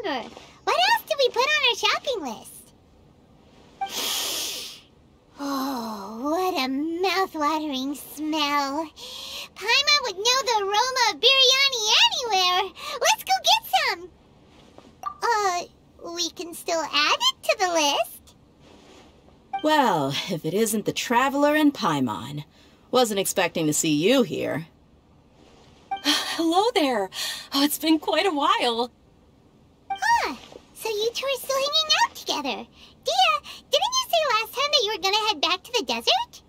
remember. What else did we put on our shopping list? Oh, what a mouth-watering smell. Paimon would know the aroma of biryani anywhere. Let's go get some. We can still add it to the list. Well, if it isn't the Traveler and Paimon. Wasn't expecting to see you here. Hello there. Oh, it's been quite a while. Huh. So you two are still hanging out together. Dehya, didn't you say last time that you were gonna head back to the desert?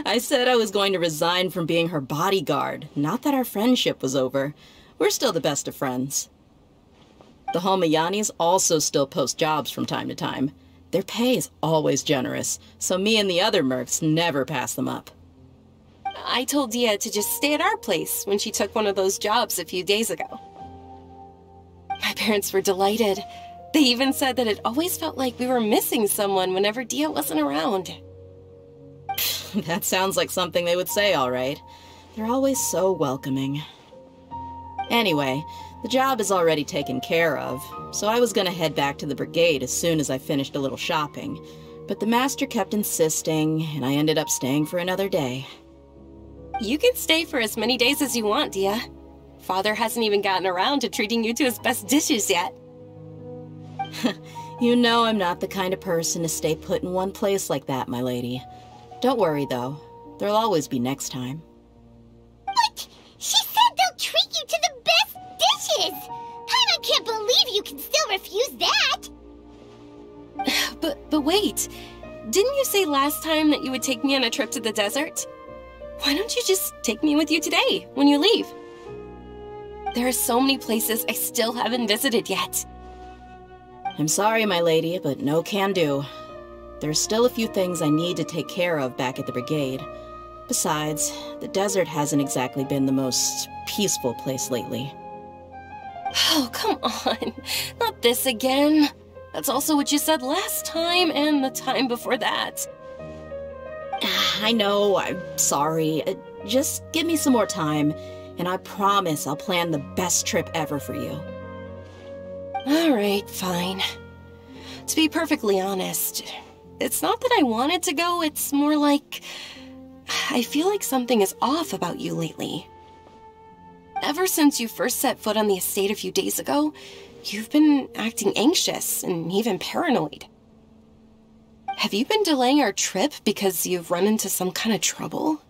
I said I was going to resign from being her bodyguard, not that our friendship was over. We're still the best of friends. The Holmayanis also still post jobs from time to time. Their pay is always generous, so me and the other mercs never pass them up. I told Dehya to just stay at our place when she took one of those jobs a few days ago. My parents were delighted. They even said that it always felt like we were missing someone whenever Dehya wasn't around. That sounds like something they would say, all right. They're always so welcoming. Anyway, the job is already taken care of, so I was gonna head back to the brigade as soon as I finished a little shopping. But the master kept insisting, and I ended up staying for another day. You can stay for as many days as you want, Dehya. Father hasn't even gotten around to treating you to his best dishes yet. You know I'm not the kind of person to stay put in one place like that, my lady. Don't worry, though. There'll always be next time. What? She said they'll treat you to the best dishes! Paimon can't believe you can still refuse that! But wait. Didn't you say last time that you would take me on a trip to the desert? Why don't you just take me with you today, when you leave? There are so many places I still haven't visited yet. I'm sorry, my lady, but no can do. There's still a few things I need to take care of back at the brigade. Besides, the desert hasn't exactly been the most peaceful place lately. Oh, come on. Not this again. That's also what you said last time and the time before that. I know, I'm sorry. Just give me some more time, and I promise I'll plan the best trip ever for you. All right, fine. To be perfectly honest, it's not that I wanted to go, it's more like I feel like something is off about you lately. Ever since you first set foot on the estate a few days ago, you've been acting anxious and even paranoid. Have you been delaying our trip because you've run into some kind of trouble?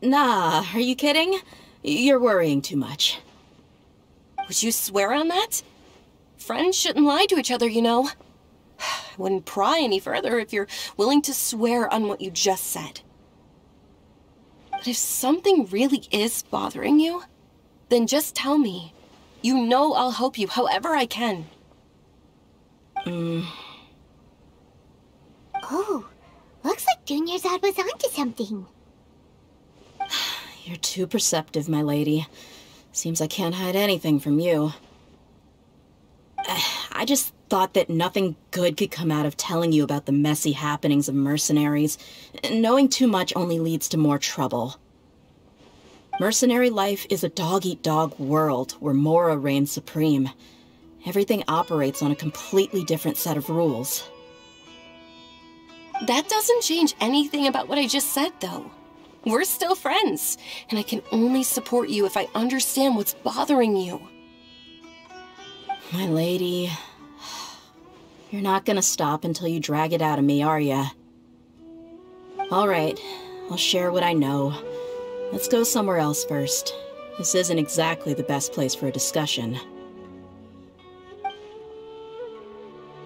Nah, are you kidding? You're worrying too much. Would you swear on that? Friends shouldn't lie to each other, you know. I wouldn't pry any further if you're willing to swear on what you just said. But if something really is bothering you, then just tell me. You know I'll help you however I can. Oh, looks like Dunyarzad was onto something. You're too perceptive, my lady. Seems I can't hide anything from you. I just thought that nothing good could come out of telling you about the messy happenings of mercenaries. Knowing too much only leads to more trouble. Mercenary life is a dog-eat-dog world where Mora reigns supreme. Everything operates on a completely different set of rules. That doesn't change anything about what I just said, though. We're still friends, and I can only support you if I understand what's bothering you. My lady, you're not gonna stop until you drag it out of me, are ya? All right, I'll share what I know. Let's go somewhere else first. This isn't exactly the best place for a discussion.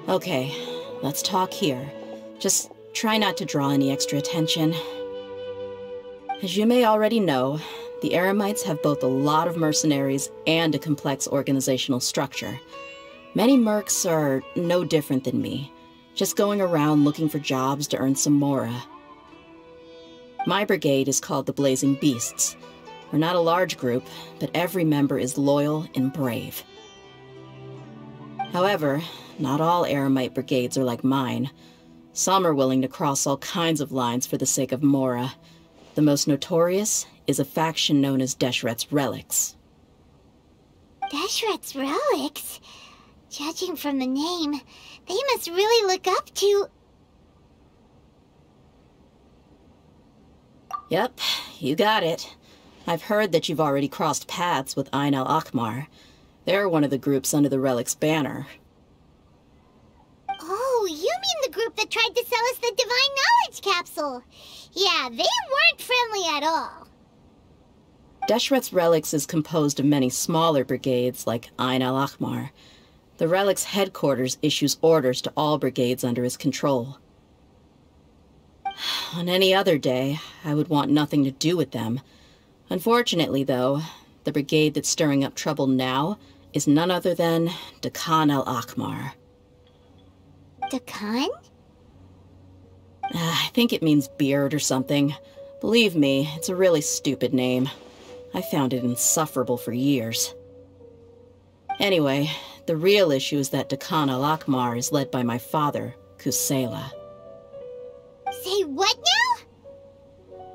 Okay, let's talk here. Just try not to draw any extra attention. As you may already know, the Eremites have both a lot of mercenaries and a complex organizational structure. Many mercs are no different than me, just going around looking for jobs to earn some mora. My brigade is called the Blazing Beasts. We're not a large group, but every member is loyal and brave. However, not all Eremite brigades are like mine. Some are willing to cross all kinds of lines for the sake of mora. The most notorious is a faction known as Deshret's Relics. Deshret's relics? Judging from the name, they must really look up to... Yep, you got it. I've heard that you've already crossed paths with Ain al-Akmar. They're one of the groups under the relic's banner. Oh, you mean the group that tried to sell us the Divine Knowledge Capsule? Yeah, they weren't friendly at all. Deshret's relics is composed of many smaller brigades like Ain al-Akmar. The relic's headquarters issues orders to all brigades under his control. On any other day, I would want nothing to do with them. Unfortunately, though, the brigade that's stirring up trouble now is none other than Dehya al-Akmar. Dakan? I think it means beard or something. Believe me, it's a really stupid name. I found it insufferable for years. Anyway, the real issue is that Dehya al-Akmar is led by my father, Kusela. Say what now?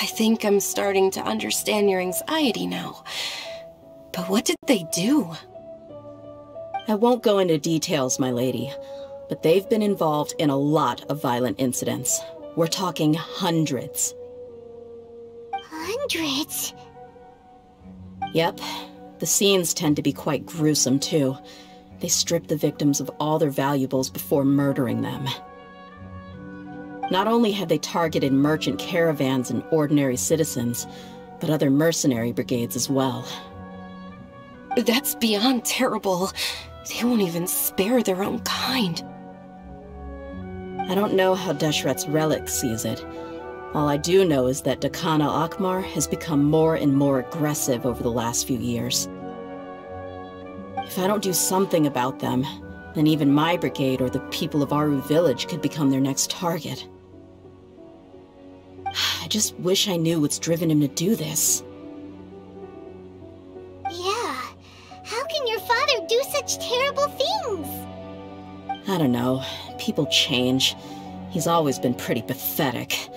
I think I'm starting to understand your anxiety now. But what did they do? I won't go into details, my lady, but they've been involved in a lot of violent incidents. We're talking hundreds. Hundreds? Yep. The scenes tend to be quite gruesome, too. They strip the victims of all their valuables before murdering them. Not only have they targeted merchant caravans and ordinary citizens, but other mercenary brigades as well. That's beyond terrible. They won't even spare their own kind. I don't know how Deshret's relic sees it. All I do know is that Dehya al-Akmar has become more and more aggressive over the last few years. If I don't do something about them, then even my brigade or the people of Aru village could become their next target. I just wish I knew what's driven him to do this. Yeah. How can your father do such terrible things? I don't know. People change. He's always been pretty pathetic.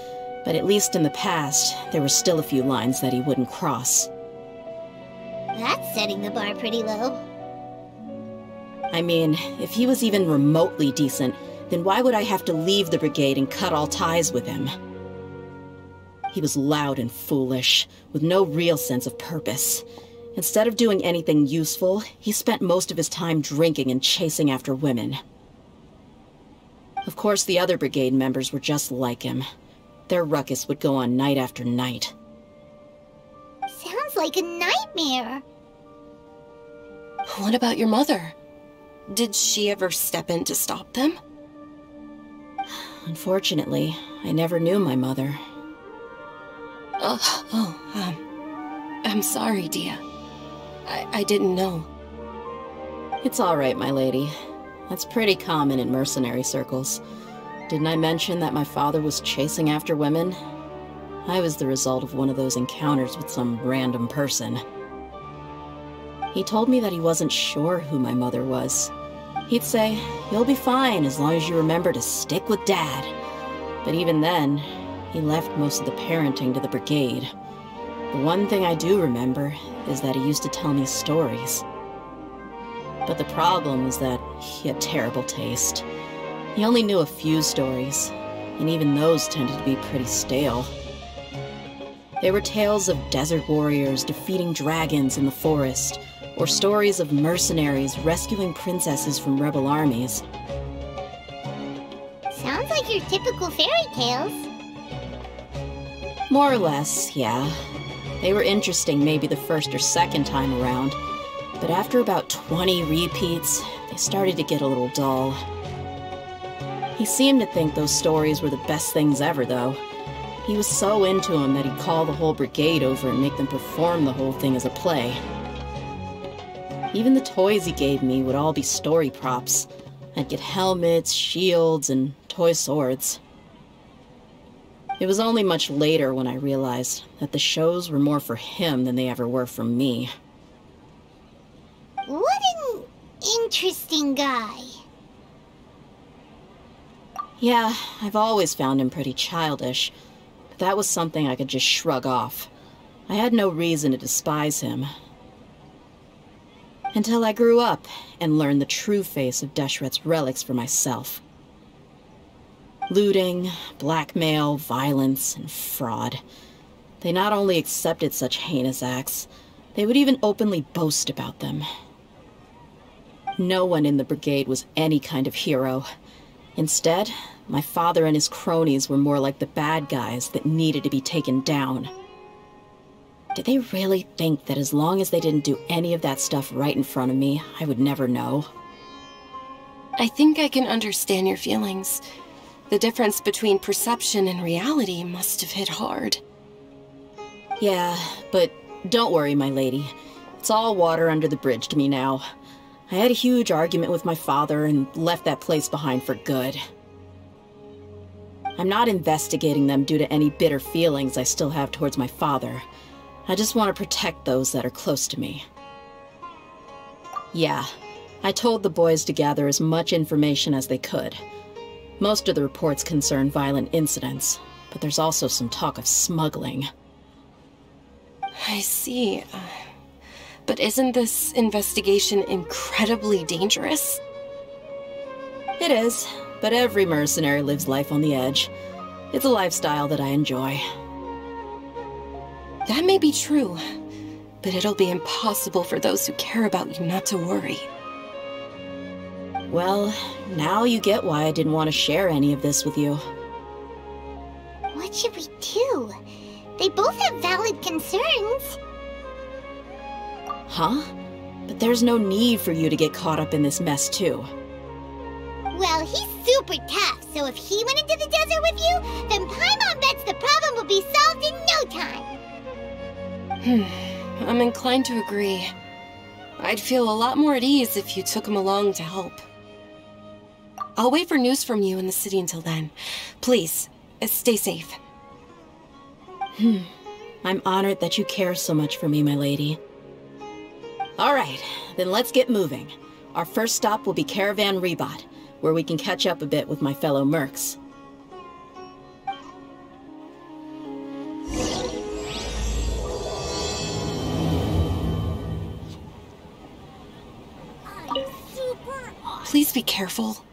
But at least in the past, there were still a few lines that he wouldn't cross. That's setting the bar pretty low. I mean, if he was even remotely decent, then why would I have to leave the brigade and cut all ties with him? He was loud and foolish, with no real sense of purpose. Instead of doing anything useful, he spent most of his time drinking and chasing after women. Of course, the other brigade members were just like him. Their ruckus would go on night after night. Sounds like a nightmare. What about your mother? Did she ever step in to stop them? Unfortunately, I never knew my mother. I'm sorry, Dehya. I didn't know. It's all right, my lady. That's pretty common in mercenary circles. Didn't I mention that my father was chasing after women? I was the result of one of those encounters with some random person. He told me that he wasn't sure who my mother was. He'd say, "You'll be fine as long as you remember to stick with Dad." But even then, he left most of the parenting to the brigade. The one thing I do remember is that he used to tell me stories. But the problem was that he had terrible taste. He only knew a few stories, and even those tended to be pretty stale. They were tales of desert warriors defeating dragons in the forest, or stories of mercenaries rescuing princesses from rebel armies. Sounds like your typical fairy tales. More or less, yeah. They were interesting maybe the first or second time around, but after about 20 repeats, they started to get a little dull. He seemed to think those stories were the best things ever, though. He was so into them that he'd call the whole brigade over and make them perform the whole thing as a play. Even the toys he gave me would all be story props. I'd get helmets, shields, and toy swords. It was only much later when I realized that the shows were more for him than they ever were for me. What an interesting guy. Yeah, I've always found him pretty childish, but that was something I could just shrug off. I had no reason to despise him. Until I grew up and learned the true face of Deshret's relics for myself. Looting, blackmail, violence, and fraud. They not only accepted such heinous acts, they would even openly boast about them. No one in the brigade was any kind of hero. Instead, my father and his cronies were more like the bad guys that needed to be taken down. Did they really think that as long as they didn't do any of that stuff right in front of me, I would never know? I think I can understand your feelings. The difference between perception and reality must have hit hard. Yeah, but don't worry, my lady. It's all water under the bridge to me now. I had a huge argument with my father and left that place behind for good. I'm not investigating them due to any bitter feelings I still have towards my father. I just want to protect those that are close to me. Yeah, I told the boys to gather as much information as they could. Most of the reports concern violent incidents, but there's also some talk of smuggling. I see. But isn't this investigation incredibly dangerous? It is, but every mercenary lives life on the edge. It's a lifestyle that I enjoy. That may be true, but it'll be impossible for those who care about you not to worry. Well, now you get why I didn't want to share any of this with you. What should we do? They both have valid concerns. Huh? But there's no need for you to get caught up in this mess, too. Well, he's super tough, so if he went into the desert with you, then Paimon bets the problem will be solved in no time. I'm inclined to agree. I'd feel a lot more at ease if you took him along to help. I'll wait for news from you in the city until then. Please, stay safe. I'm honored that you care so much for me, my lady. All right, then let's get moving. Our first stop will be Caravan Rebot, where we can catch up a bit with my fellow mercs. Please be careful.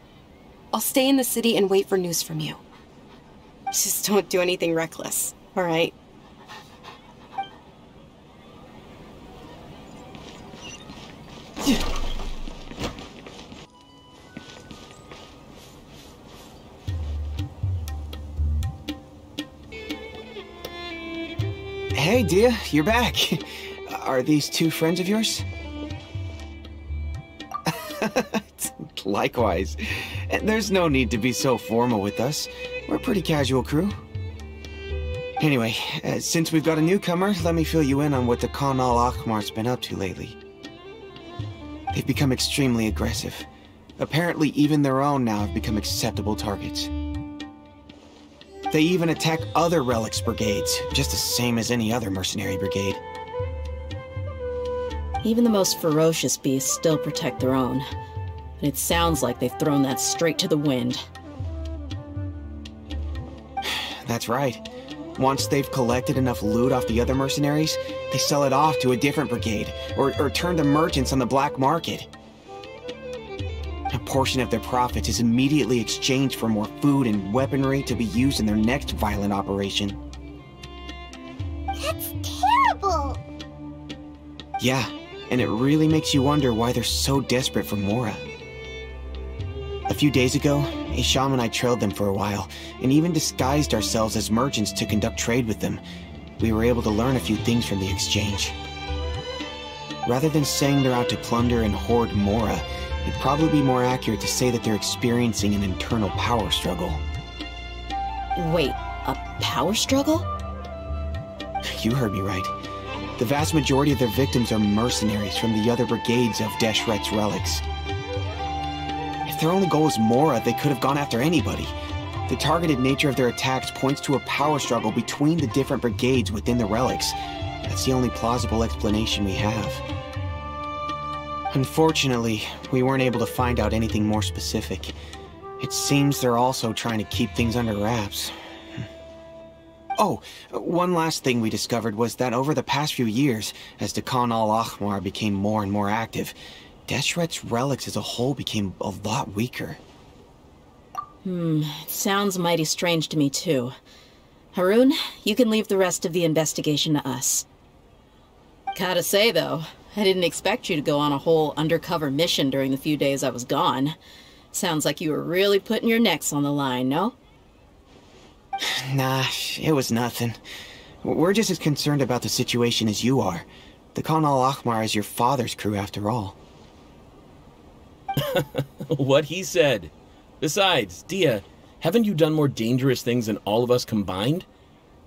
I'll stay in the city and wait for news from you. Just don't do anything reckless, all right? Hey, Dehya, you're back. Are these two friends of yours? Likewise. There's no need to be so formal with us. We're a pretty casual crew. Anyway, since we've got a newcomer, let me fill you in on what the Khan al-Ahmar's been up to lately. They've become extremely aggressive. Apparently, even their own now have become acceptable targets. They even attack other relics brigades, just the same as any other mercenary brigade. Even the most ferocious beasts still protect their own. But it sounds like they've thrown that straight to the wind. That's right. Once they've collected enough loot off the other mercenaries, they sell it off to a different brigade, or turn to merchants on the black market. A portion of their profits is immediately exchanged for more food and weaponry to be used in their next violent operation. That's terrible! Yeah, and it really makes you wonder why they're so desperate for Mora. A few days ago, Isham and I trailed them for a while, and even disguised ourselves as merchants to conduct trade with them. We were able to learn a few things from the exchange. Rather than saying they're out to plunder and hoard Mora, it'd probably be more accurate to say that they're experiencing an internal power struggle. Wait, a power struggle? You heard me right. The vast majority of their victims are mercenaries from the other brigades of Deshret's relics. If their only goal is Mora, they could have gone after anybody. The targeted nature of their attacks points to a power struggle between the different brigades within the relics. That's the only plausible explanation we have. Unfortunately, we weren't able to find out anything more specific. It seems they're also trying to keep things under wraps. Oh, one last thing we discovered was that over the past few years, as the Khan al-Ahmar became more and more active, Deshret's relics as a whole became a lot weaker. It sounds mighty strange to me, too. Haroon, you can leave the rest of the investigation to us. Gotta say, though, I didn't expect you to go on a whole undercover mission during the few days I was gone. Sounds like you were really putting your necks on the line, no? Nah, it was nothing. We're just as concerned about the situation as you are. The Khan al-Ahmar is your father's crew, after all. What he said. Besides, Dehya, haven't you done more dangerous things than all of us combined?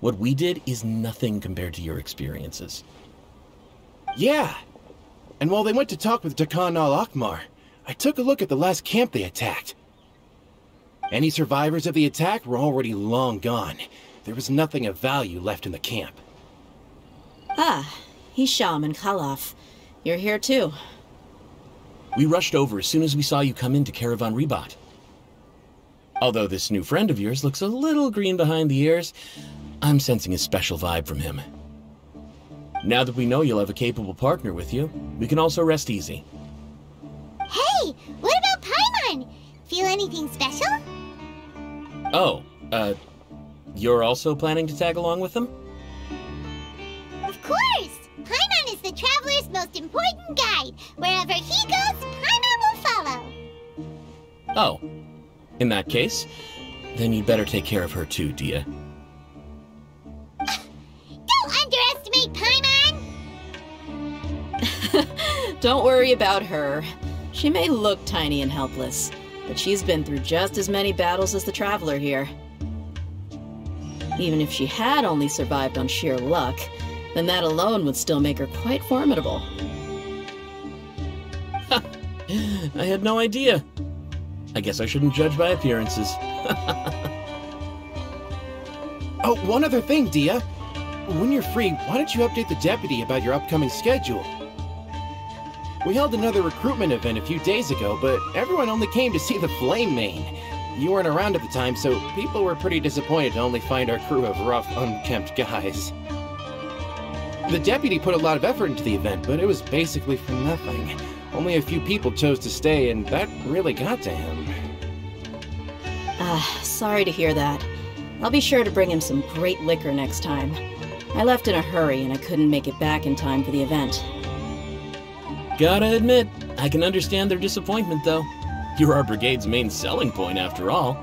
What we did is nothing compared to your experiences. Yeah. And while they went to talk with Khan al-Ahmar, I took a look at the last camp they attacked. Any survivors of the attack were already long gone. There was nothing of value left in the camp. Ah, Hisham and Khalaf. You're here too. We rushed over as soon as we saw you come into Caravan Ribat. Although this new friend of yours looks a little green behind the ears, I'm sensing a special vibe from him. Now that we know you'll have a capable partner with you, we can also rest easy. Hey, what about Paimon? Feel anything special? Oh, you're also planning to tag along with them? Of course! Paimon is the traveler's most important guide. Wherever he goes, Paimon will follow. Oh. In that case, then you'd better take care of her too, Dehya. Don't underestimate Paimon! Don't worry about her. She may look tiny and helpless, but she's been through just as many battles as the traveler here. Even if she had only survived on sheer luck, then that alone would still make her quite formidable. I had no idea. I guess I shouldn't judge by appearances. Oh, one other thing, Dehya. When you're free, why don't you update the deputy about your upcoming schedule? We held another recruitment event a few days ago, but everyone only came to see the Flame Mane. You weren't around at the time, so people were pretty disappointed to only find our crew of rough, unkempt guys. The deputy put a lot of effort into the event, but it was basically for nothing. Only a few people chose to stay, and that really got to him. Sorry to hear that. I'll be sure to bring him some great liquor next time. I left in a hurry, and I couldn't make it back in time for the event. Gotta admit, I can understand their disappointment, though. You're our brigade's main selling point, after all.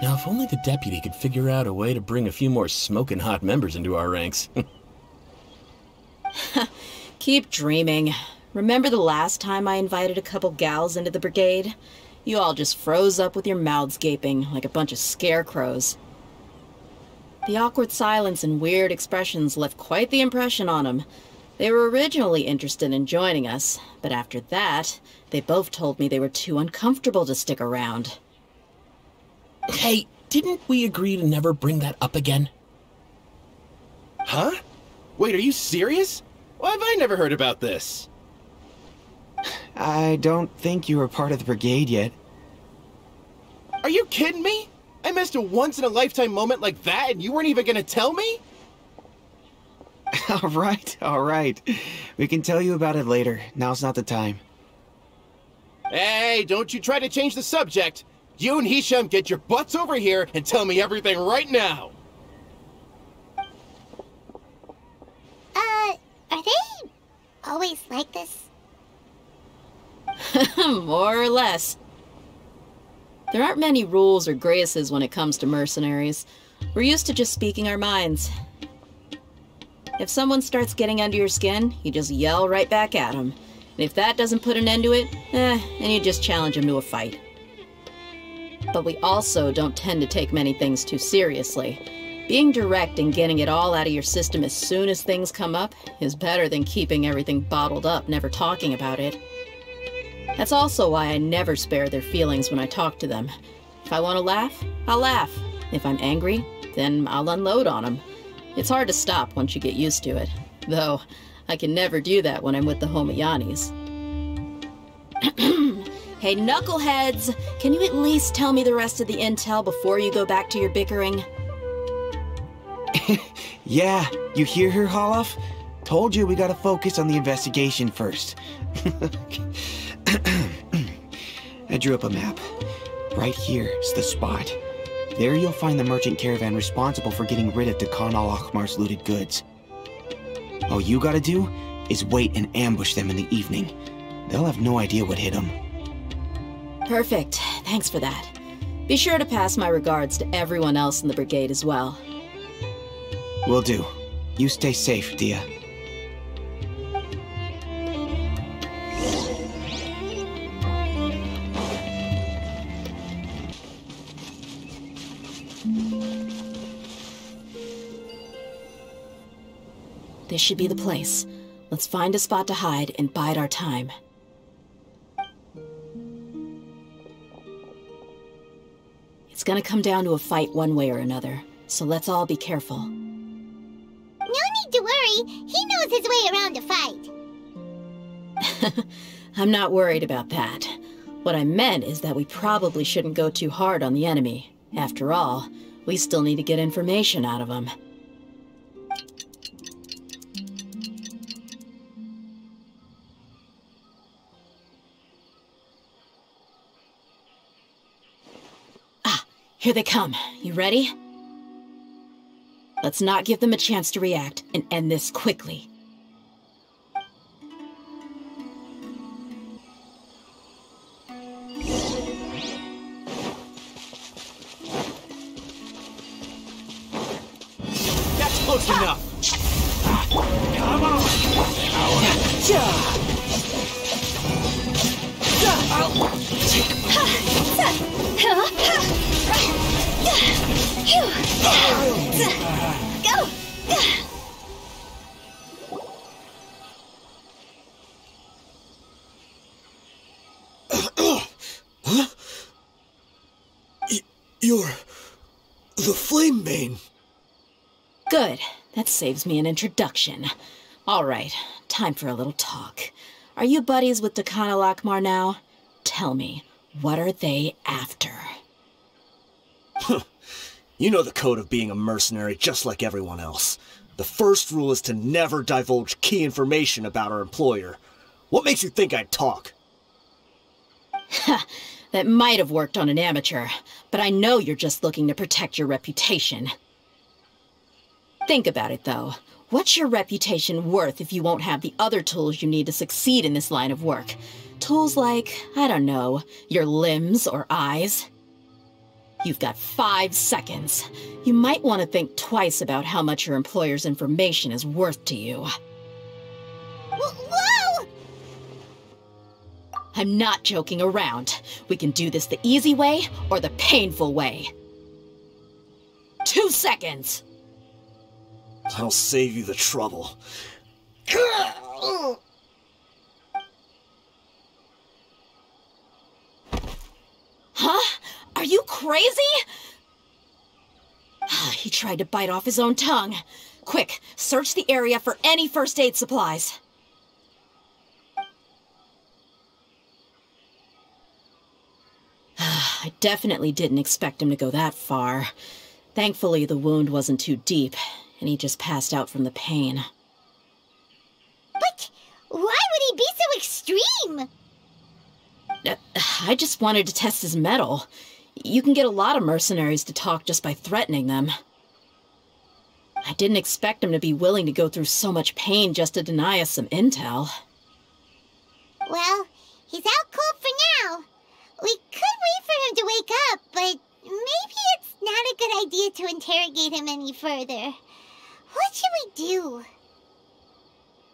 Now, if only the deputy could figure out a way to bring a few more smoking hot members into our ranks. Keep dreaming. Remember the last time I invited a couple gals into the brigade? You all just froze up with your mouths gaping like a bunch of scarecrows. The awkward silence and weird expressions left quite the impression on them. They were originally interested in joining us, but after that, they both told me they were too uncomfortable to stick around. Hey, didn't we agree to never bring that up again? Huh? Wait, are you serious? Why have I never heard about this? I don't think you were part of the brigade yet. Are you kidding me? I missed a once-in-a-lifetime moment like that and you weren't even gonna tell me? All right. We can tell you about it later. Now's not the time. Hey, don't you try to change the subject. You and Hisham get your butts over here and tell me everything right now. Are they always like this? More or less. There aren't many rules or graces when it comes to mercenaries. We're used to just speaking our minds. If someone starts getting under your skin, you just yell right back at them. And if that doesn't put an end to it, then you just challenge them to a fight. But we also don't tend to take many things too seriously. Being direct and getting it all out of your system as soon as things come up is better than keeping everything bottled up, never talking about it. That's also why I never spare their feelings when I talk to them. If I want to laugh, I'll laugh. If I'm angry, then I'll unload on them. It's hard to stop once you get used to it. Though, I can never do that when I'm with the Homayanis. Hey, knuckleheads! Can you at least tell me the rest of the intel before you go back to your bickering? Yeah, you hear her, Holof? Told you we gotta focus on the investigation first. I drew up a map. Right here is the spot. There you'll find the merchant caravan responsible for getting rid of Khan al-Ahmar's looted goods. All you gotta do is wait and ambush them in the evening. They'll have no idea what hit them. Perfect. Thanks for that. Be sure to pass my regards to everyone else in the brigade as well. Will do. You stay safe, Dehya. This should be the place. Let's find a spot to hide and bide our time. It's gonna come down to a fight one way or another, so let's all be careful. No need to worry. He knows his way around a fight. I'm not worried about that. What I meant is that we probably shouldn't go too hard on the enemy. After all, we still need to get information out of them. Here they come. You ready? Let's not give them a chance to react and end this quickly. That's close enough! Come on! Go! You're the Flame Mane. Good. That saves me an introduction. All right, time for a little talk. Are you buddies with Khan al-Ahmar now? Tell me, what are they after? You know the code of being a mercenary just like everyone else. The first rule is to never divulge key information about our employer. What makes you think I'd talk? That might have worked on an amateur, but I know you're just looking to protect your reputation. Think about it, though. What's your reputation worth if you won't have the other tools you need to succeed in this line of work? Tools like, I don't know, your limbs or eyes? You've got 5 seconds. You might want to think twice about how much your employer's information is worth to you. Whoa! I'm not joking around. We can do this the easy way or the painful way. 2 seconds! I'll save you the trouble. Huh? Are you crazy? He tried to bite off his own tongue. Quick, search the area for any first aid supplies. I definitely didn't expect him to go that far. Thankfully, the wound wasn't too deep, and he just passed out from the pain. But why would he be so extreme? I just wanted to test his mettle. You can get a lot of mercenaries to talk just by threatening them. I didn't expect him to be willing to go through so much pain just to deny us some intel. Well, he's out cold for now. We could wait for him to wake up, but maybe it's not a good idea to interrogate him any further. What should we do?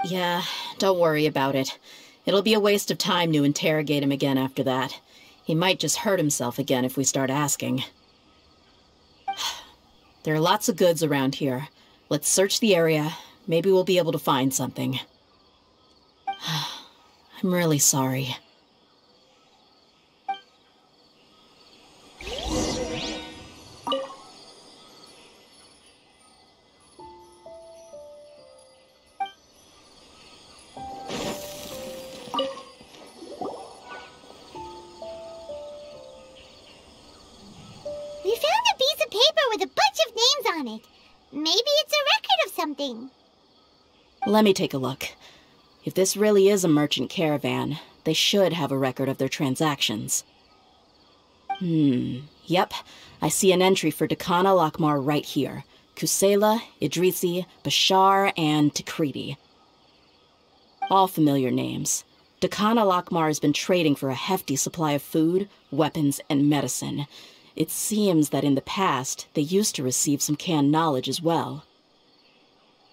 Yeah, don't worry about it. It'll be a waste of time to interrogate him again after that. He might just hurt himself again if we start asking. There are lots of goods around here. Let's search the area. Maybe we'll be able to find something. I'm really sorry. We found a piece of paper with a bunch of names on it. Maybe it's something. Let me take a look. If this really is a merchant caravan, they should have a record of their transactions. Yep. I see an entry for Dakana Lakmar right here. Kusela, Idrisi, Bashar, and Takriti. All familiar names. Dakana Lakmar has been trading for a hefty supply of food, weapons, and medicine. It seems that in the past, they used to receive some canned knowledge as well.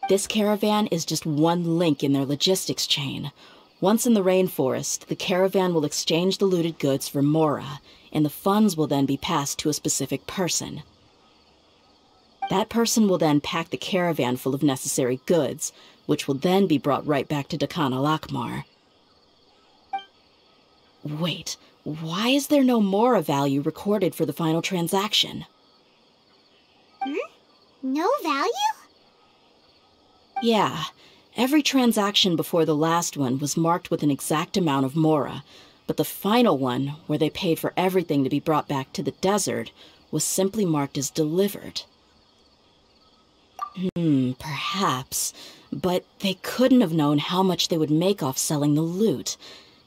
This caravan is just one link in their logistics chain. Once in the rainforest, the caravan will exchange the looted goods for Mora, and the funds will then be passed to a specific person. That person will then pack the caravan full of necessary goods, which will then be brought right back to Dakana Lakmar. Wait, why is there no Mora value recorded for the final transaction? No value? Yeah, every transaction before the last one was marked with an exact amount of Mora, but the final one, where they paid for everything to be brought back to the desert, was simply marked as delivered. Perhaps, but they couldn't have known how much they would make off selling the loot.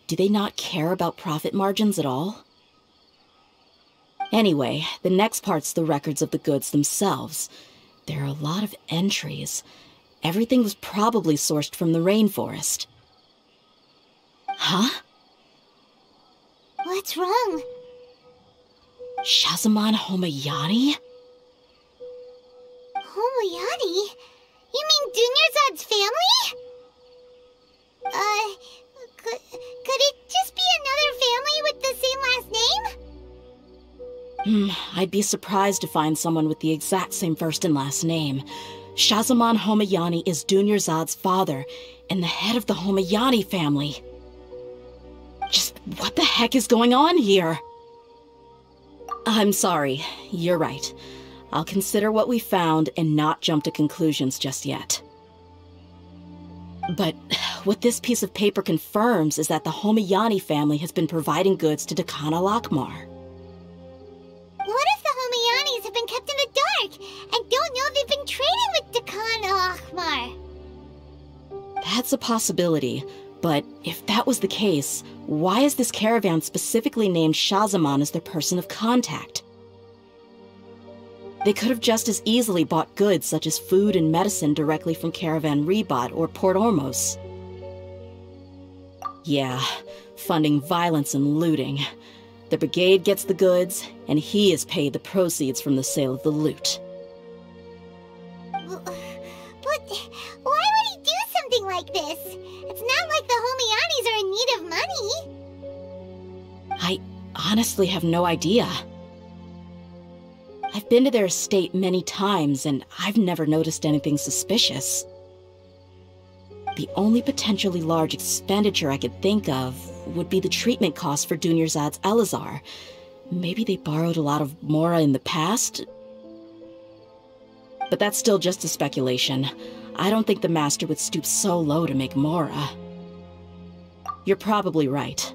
Do they not care about profit margins at all? Anyway, the next part's the records of the goods themselves. There are a lot of entries. Everything was probably sourced from the rainforest. Huh? What's wrong? Shazamon Homayani? Homayani? You mean Dunyarzad's family? Could it just be another family with the same last name? I'd be surprised to find someone with the exact same first and last name. Shazamon Homayani is Dunyarzad's father, and the head of the Homayani family. Just what the heck is going on here? I'm sorry, you're right. I'll consider what we found and not jump to conclusions just yet. But what this piece of paper confirms is that the Homayani family has been providing goods to Dakana Lakmar. What if the Homayanis have been kept in the dark and don't know they've been trading with Dakana Lakmar? That's a possibility, but if that was the case, why is this caravan specifically named Shazamon as their person of contact? They could have just as easily bought goods such as food and medicine directly from Caravan Rebot or Port Ormos. Yeah, funding violence and looting. The brigade gets the goods, and he is paid the proceeds from the sale of the loot. But why would he do something like this? It's not like the Homayanis are in need of money. I honestly have no idea. I've been to their estate many times, and I've never noticed anything suspicious. The only potentially large expenditure I could think of would be the treatment costs for Dunyarzad's Elazar. Maybe they borrowed a lot of Mora in the past? But that's still just a speculation. I don't think the Master would stoop so low to make Mora. You're probably right.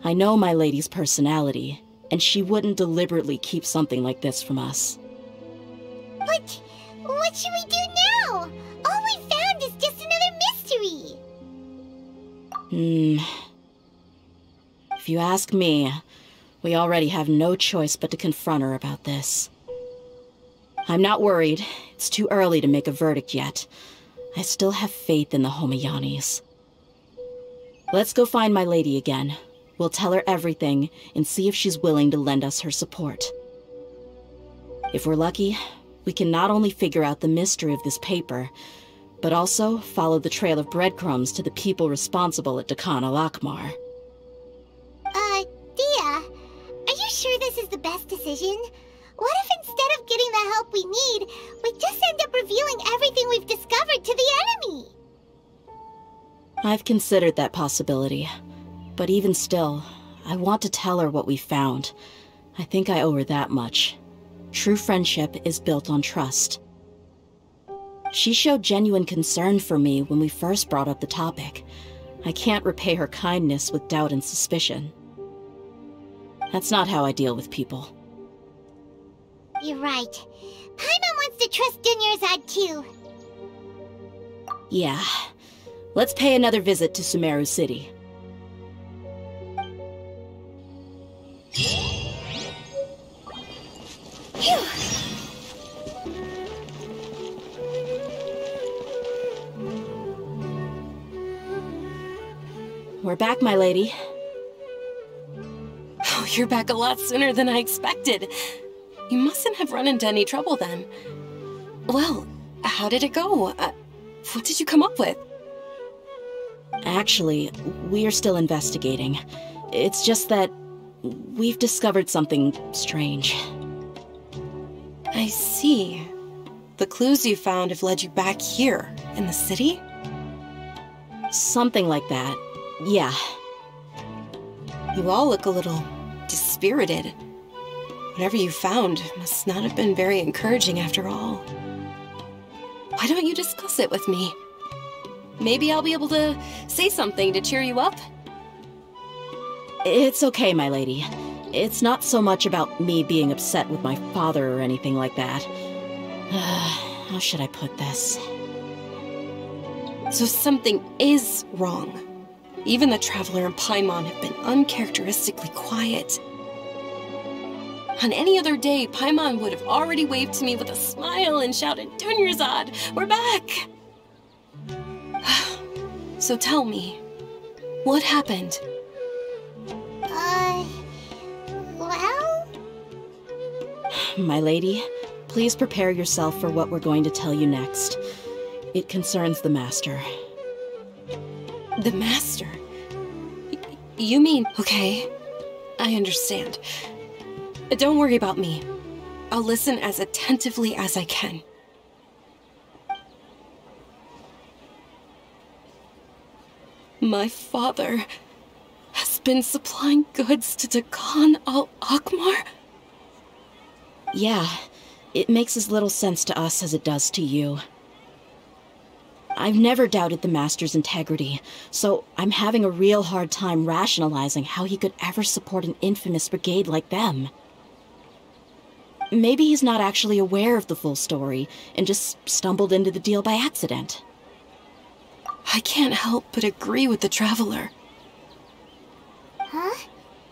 I know my lady's personality, and she wouldn't deliberately keep something like this from us. But what should we do now? All we found is just another mystery. If you ask me, we already have no choice but to confront her about this. I'm not worried. It's too early to make a verdict yet. I still have faith in the Homayanis. Let's go find my lady again. We'll tell her everything and see if she's willing to lend us her support. If we're lucky, we can not only figure out the mystery of this paper, but also follow the trail of breadcrumbs to the people responsible at Dakana Lakmar. Dehya, are you sure this is the best decision? What if instead of getting the help we need, we just end up revealing everything we've discovered to the enemy? I've considered that possibility. But even still, I want to tell her what we found. I think I owe her that much. True friendship is built on trust. She showed genuine concern for me when we first brought up the topic. I can't repay her kindness with doubt and suspicion. That's not how I deal with people. You're right. Paimon wants to trust Dunyarzad too. Yeah. Let's pay another visit to Sumeru City. We're back, my lady. Oh, you're back a lot sooner than I expected. You mustn't have run into any trouble then. Well, how did it go? What did you come up with? Actually, we are still investigating. It's just that we've discovered something strange. I see. The clues you found have led you back here, in the city? Something like that. Yeah. You all look a little dispirited. Whatever you found must not have been very encouraging after all. Why don't you discuss it with me? Maybe I'll be able to say something to cheer you up? It's okay, my lady. It's not so much about me being upset with my father or anything like that. How should I put this? So something is wrong. Even the Traveler and Paimon have been uncharacteristically quiet. On any other day, Paimon would have already waved to me with a smile and shouted, "Dunyarzad, we're back!" So tell me, what happened? Well? My lady, please prepare yourself for what we're going to tell you next. It concerns the Master. The Master? You mean... Okay, I understand. Don't worry about me. I'll listen as attentively as I can. My father has been supplying goods to Dakan al-Akmar? Yeah, it makes as little sense to us as it does to you. I've never doubted the Master's integrity, so I'm having a real hard time rationalizing how he could ever support an infamous brigade like them. Maybe he's not actually aware of the full story and just stumbled into the deal by accident. I can't help but agree with the Traveler. Huh?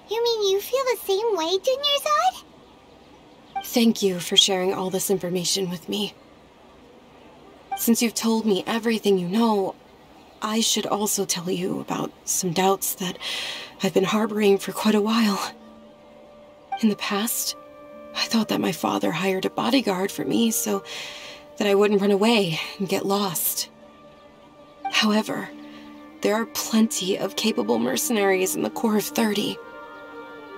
You mean you feel the same way, Dunyarzad? Thank you for sharing all this information with me. Since you've told me everything you know, I should also tell you about some doubts that I've been harboring for quite a while. In the past, I thought that my father hired a bodyguard for me so that I wouldn't run away and get lost. However, there are plenty of capable mercenaries in the Corps of 30.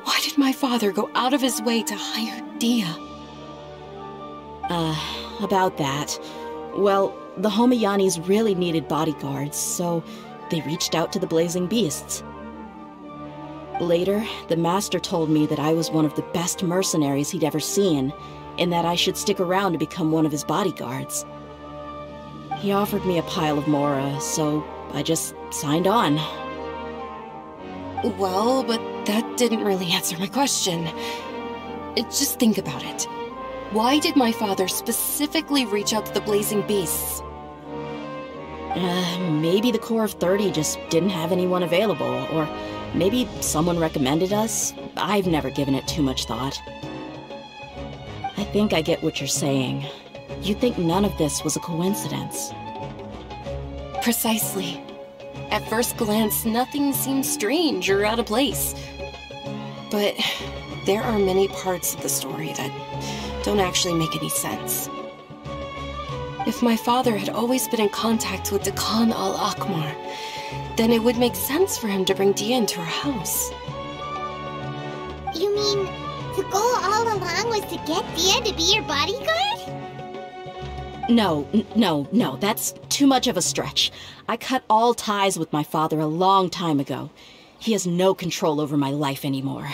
Why did my father go out of his way to hire Dehya? About that. Well, the Homayanis really needed bodyguards, so they reached out to the Blazing Beasts. Later, the Master told me that I was one of the best mercenaries he'd ever seen, and that I should stick around to become one of his bodyguards. He offered me a pile of Mora, so I just signed on. Well, but that didn't really answer my question. Just think about it. Why did my father specifically reach out to the Blazing Beasts? Maybe the Corps of 30 just didn't have anyone available, or maybe someone recommended us. I've never given it too much thought. I think I get what you're saying. You think none of this was a coincidence. Precisely. At first glance, nothing seems strange or out of place. But there are many parts of the story that don't actually make any sense. If my father had always been in contact with Dakan al-Akmar, then it would make sense for him to bring Dehya into our house. You mean the goal all along was to get Dehya to be your bodyguard? No, that's too much of a stretch. I cut all ties with my father a long time ago. He has no control over my life anymore.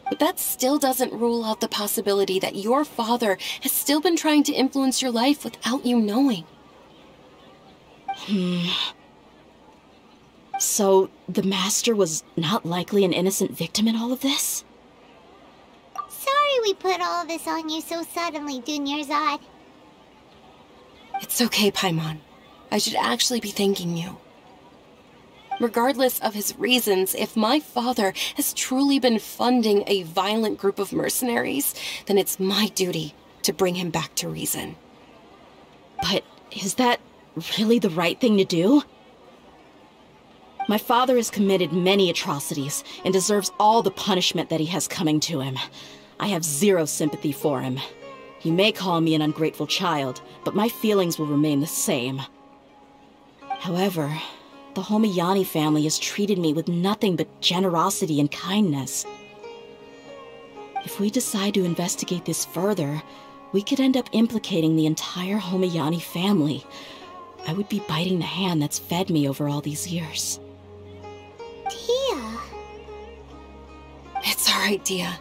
But that still doesn't rule out the possibility that your father has still been trying to influence your life without you knowing. So, the Master was not likely an innocent victim in all of this? Sorry we put all this on you so suddenly, Dunyarzad. It's okay, Paimon. I should actually be thanking you. Regardless of his reasons, if my father has truly been funding a violent group of mercenaries, then it's my duty to bring him back to reason. But is that really the right thing to do? My father has committed many atrocities and deserves all the punishment that he has coming to him. I have zero sympathy for him. You may call me an ungrateful child, but my feelings will remain the same. However, the Homayani family has treated me with nothing but generosity and kindness. If we decide to investigate this further, we could end up implicating the entire Homayani family. I would be biting the hand that's fed me over all these years. Dehya. It's alright, Dehya.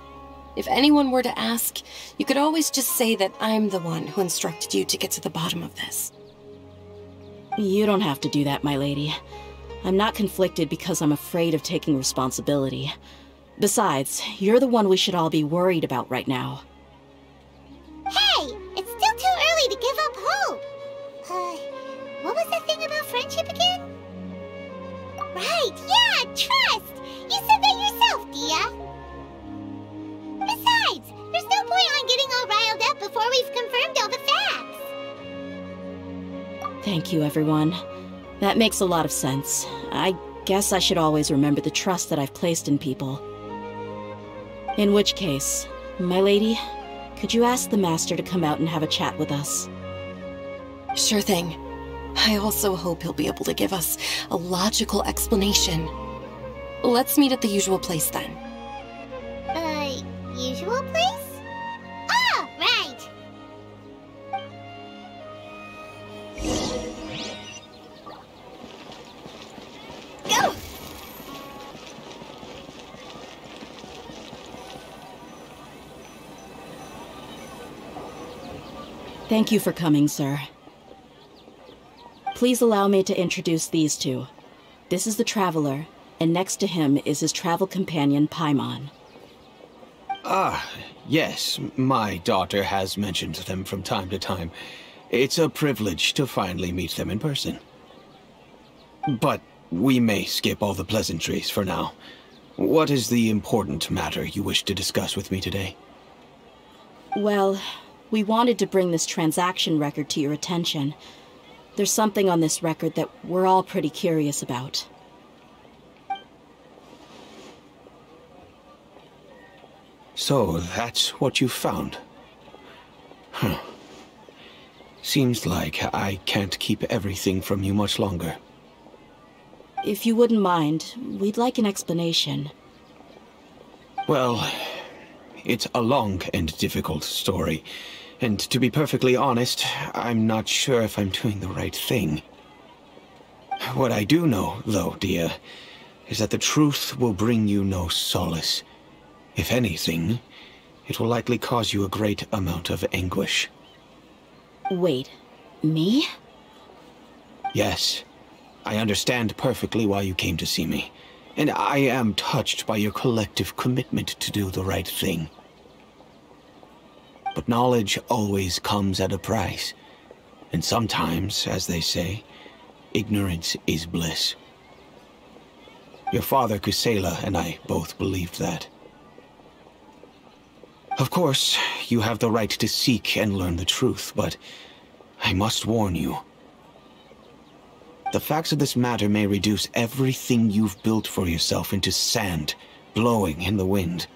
If anyone were to ask, you could always just say that I'm the one who instructed you to get to the bottom of this. You don't have to do that, my lady. I'm not conflicted because I'm afraid of taking responsibility. Besides, you're the one we should all be worried about right now. Hey! It's still too early to give up hope! What was that thing about friendship again? Right, yeah, trust! You said that yourself, Dehya! Besides, there's no point on getting all riled up before we've confirmed all the facts! Thank you, everyone. That makes a lot of sense. I guess I should always remember the trust that I've placed in people. In which case, my lady, could you ask the Master to come out and have a chat with us? Sure thing. I also hope he'll be able to give us a logical explanation. Let's meet at the usual place then. Usual place? Oh, right! Go! Thank you for coming, sir. Please allow me to introduce these two. This is the Traveler, and next to him is his travel companion, Paimon. Ah, yes, my daughter has mentioned them from time to time. It's a privilege to finally meet them in person. But we may skip all the pleasantries for now. What is the important matter you wish to discuss with me today? Well, we wanted to bring this transaction record to your attention. There's something on this record that we're all pretty curious about. So, that's what you found? Huh. Seems like I can't keep everything from you much longer. If you wouldn't mind, we'd like an explanation. Well, it's a long and difficult story. And to be perfectly honest, I'm not sure if I'm doing the right thing. What I do know, though, Dehya, is that the truth will bring you no solace. If anything, it will likely cause you a great amount of anguish. Wait, me? Yes, I understand perfectly why you came to see me, and I am touched by your collective commitment to do the right thing. But knowledge always comes at a price, and sometimes, as they say, ignorance is bliss. Your father, Kusela, and I both believed that. Of course, you have the right to seek and learn the truth, but I must warn you. The facts of this matter may reduce everything you've built for yourself into sand, blowing in the wind.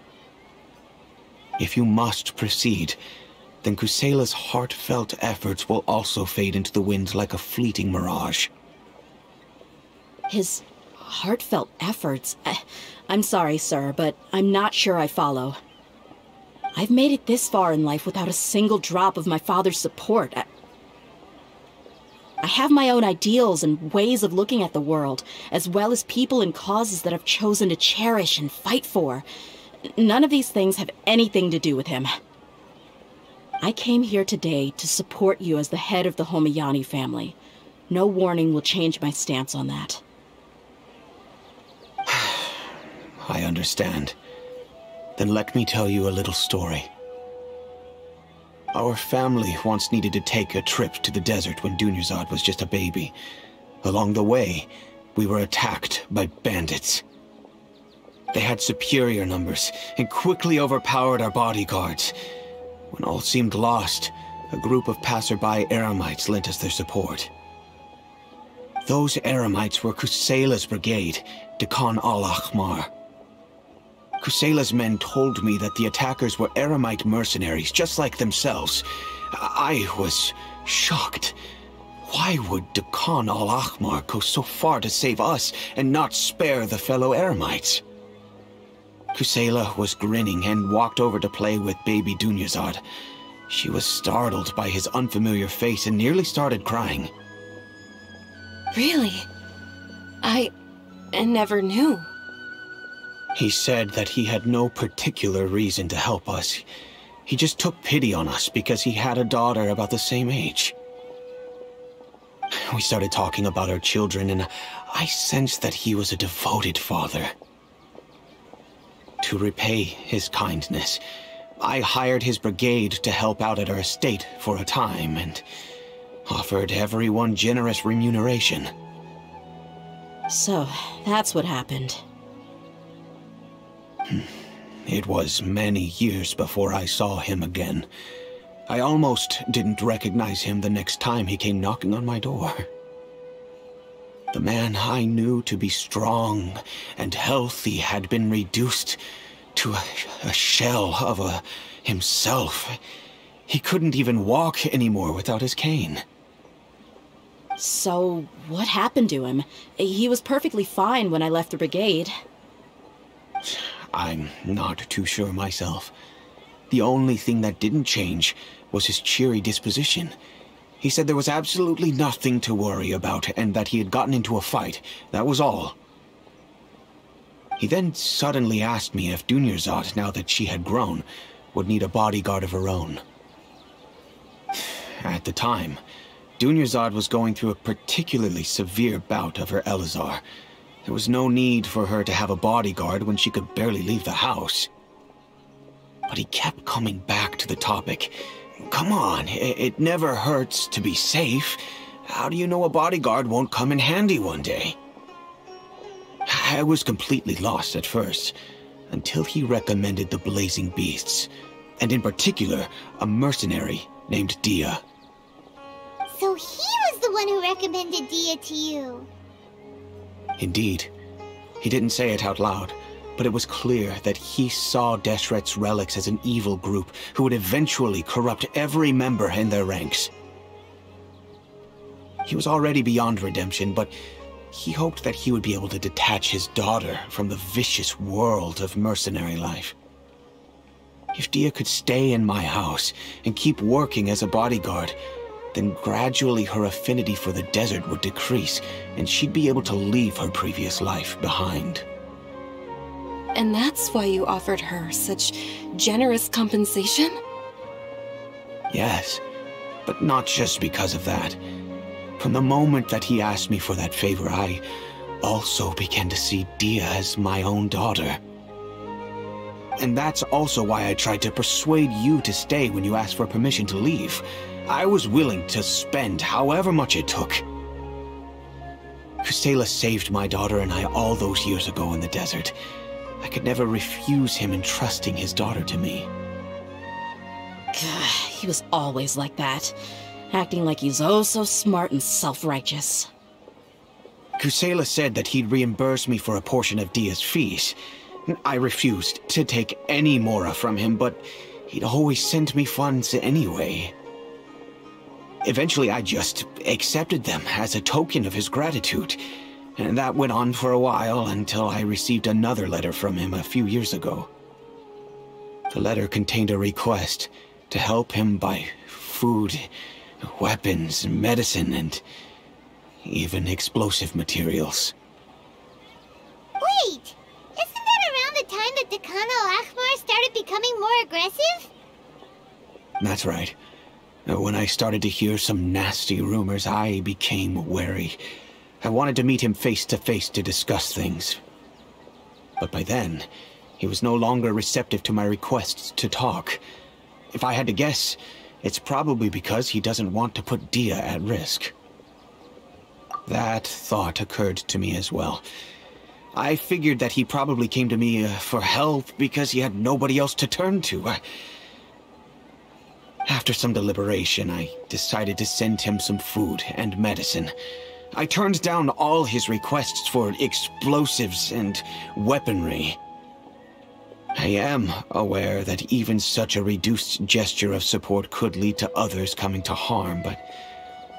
If you must proceed, then Kusela's heartfelt efforts will also fade into the wind like a fleeting mirage. His heartfelt efforts? I'm sorry, sir, but I'm not sure I follow. I've made it this far in life without a single drop of my father's support. I have my own ideals and ways of looking at the world, as well as people and causes that I've chosen to cherish and fight for. None of these things have anything to do with him. I came here today to support you as the head of the Homayani family. No warning will change my stance on that. I understand. Then let me tell you a little story. Our family once needed to take a trip to the desert when Dunyarzad was just a baby. Along the way, we were attacked by bandits. They had superior numbers and quickly overpowered our bodyguards. When all seemed lost, a group of passerby Eremites lent us their support. Those Eremites were Kusela's brigade, Dekan al-Ahmar. Kusela's men told me that the attackers were Eremite mercenaries, just like themselves. I was shocked. Why would Dekan al-Ahmar go so far to save us and not spare the fellow Eremites? Kusela was grinning and walked over to play with baby Dunyarzad. She was startled by his unfamiliar face and nearly started crying. Really? I never knew. He said that he had no particular reason to help us. He just took pity on us because he had a daughter about the same age. We started talking about our children, and I sensed that he was a devoted father. To repay his kindness, I hired his brigade to help out at our estate for a time, and offered everyone generous remuneration. So, that's what happened. It was many years before I saw him again. I almost didn't recognize him the next time he came knocking on my door. The man I knew to be strong and healthy had been reduced to a shell of himself. He couldn't even walk anymore without his cane. So, what happened to him? He was perfectly fine when I left the brigade. I'm not too sure myself. The only thing that didn't change was his cheery disposition. He said there was absolutely nothing to worry about and that he had gotten into a fight. That was all. He then suddenly asked me if Dunyarzad, now that she had grown, would need a bodyguard of her own. At the time, Dunyarzad was going through a particularly severe bout of her Elazar. There was no need for her to have a bodyguard when she could barely leave the house. But he kept coming back to the topic. Come on, it never hurts to be safe. How do you know a bodyguard won't come in handy one day? I was completely lost at first, until he recommended the Blazing Beasts, and in particular, a mercenary named Dehya. So he was the one who recommended Dehya to you. Indeed. He didn't say it out loud, but it was clear that he saw Deshret's relics as an evil group who would eventually corrupt every member in their ranks. He was already beyond redemption, but he hoped that he would be able to detach his daughter from the vicious world of mercenary life. If Dehya could stay in my house and keep working as a bodyguard, then gradually her affinity for the desert would decrease, and she'd be able to leave her previous life behind. And that's why you offered her such generous compensation? Yes, but not just because of that. From the moment that he asked me for that favor, I also began to see Dehya as my own daughter. And that's also why I tried to persuade you to stay when you asked for permission to leave. I was willing to spend however much it took. Kusela saved my daughter and I all those years ago in the desert. I could never refuse him entrusting his daughter to me. He was always like that, acting like he's oh so smart and self-righteous. Kusela said that he'd reimburse me for a portion of Dehya's fees. I refused to take any mora from him, but he'd always sent me funds anyway. Eventually, I just accepted them as a token of his gratitude, and that went on for a while until I received another letter from him a few years ago. The letter contained a request to help him buy food, weapons, medicine, and even explosive materials. Wait! Isn't that around the time that Dekan al-Ahmar started becoming more aggressive? That's right. When I started to hear some nasty rumors, I became wary. I wanted to meet him face to face to discuss things. But by then, he was no longer receptive to my requests to talk. If I had to guess, it's probably because he doesn't want to put Dehya at risk. That thought occurred to me as well. I figured that he probably came to me for help because he had nobody else to turn to. After some deliberation, I decided to send him some food and medicine. I turned down all his requests for explosives and weaponry. I am aware that even such a reduced gesture of support could lead to others coming to harm, but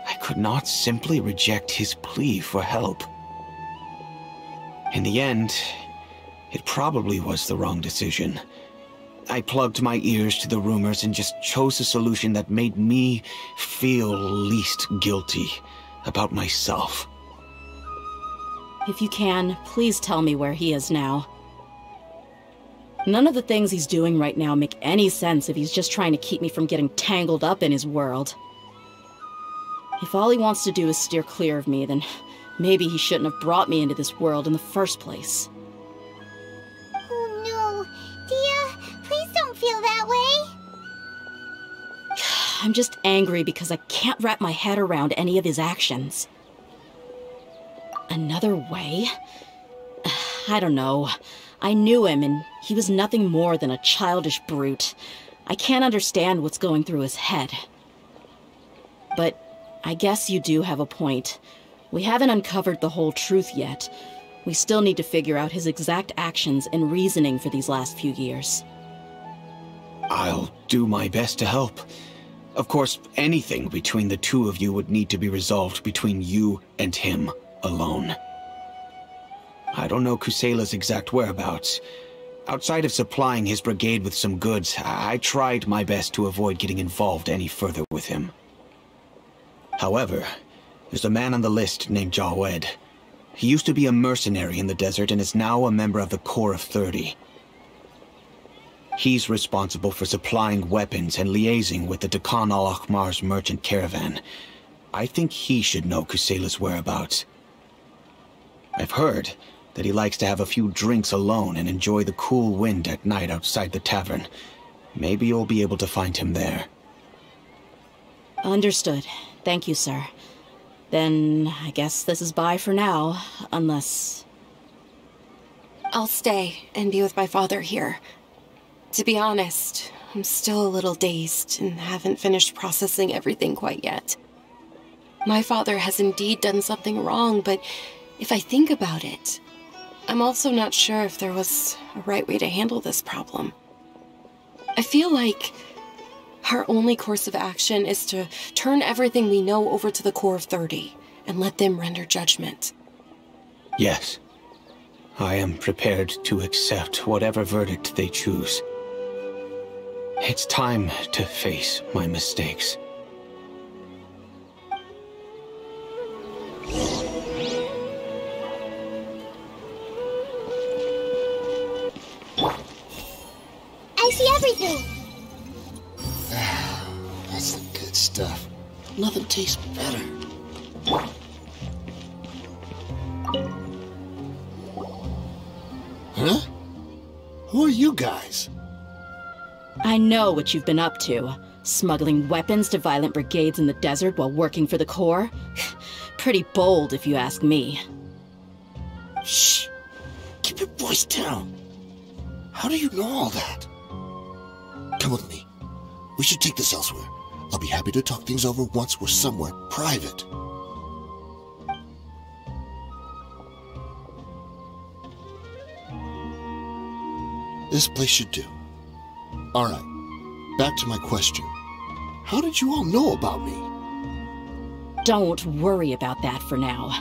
I could not simply reject his plea for help. In the end, it probably was the wrong decision. I plugged my ears to the rumors and just chose a solution that made me feel least guilty about myself. If you can, please tell me where he is now. None of the things he's doing right now make any sense if he's just trying to keep me from getting tangled up in his world. If all he wants to do is steer clear of me, then maybe he shouldn't have brought me into this world in the first place. Oh no, Dehya, please don't feel that way. I'm just angry because I can't wrap my head around any of his actions. Another way? I don't know. I knew him, and he was nothing more than a childish brute. I can't understand what's going through his head. But I guess you do have a point. We haven't uncovered the whole truth yet. We still need to figure out his exact actions and reasoning for these last few years. I'll do my best to help. Of course, anything between the two of you would need to be resolved between you and him alone. I don't know Kusela's exact whereabouts. Outside of supplying his brigade with some goods, I tried my best to avoid getting involved any further with him. However, there's a man on the list named Jawed. He used to be a mercenary in the desert and is now a member of the Corps of 30. He's responsible for supplying weapons and liaising with the Dakan al-Akhmar's merchant caravan. I think he should know Kusela's whereabouts. I've heard that he likes to have a few drinks alone and enjoy the cool wind at night outside the tavern. Maybe you'll be able to find him there. Understood. Thank you, sir. Then I guess this is bye for now, unless... I'll stay and be with my father here. To be honest, I'm still a little dazed and haven't finished processing everything quite yet. My father has indeed done something wrong, but if I think about it, I'm also not sure if there was a right way to handle this problem. I feel like our only course of action is to turn everything we know over to the Corps of 30 and let them render judgment. Yes. I am prepared to accept whatever verdict they choose. It's time to face my mistakes. I see everything. That's the good stuff. Nothing tastes better. Huh? Who are you guys? I know what you've been up to. Smuggling weapons to violent brigades in the desert while working for the Corps. Pretty bold, if you ask me. Shh! Keep your voice down. How do you know all that? Come with me. We should take this elsewhere. I'll be happy to talk things over once we're somewhere private. This place should do. Alright, back to my question. How did you all know about me? Don't worry about that for now.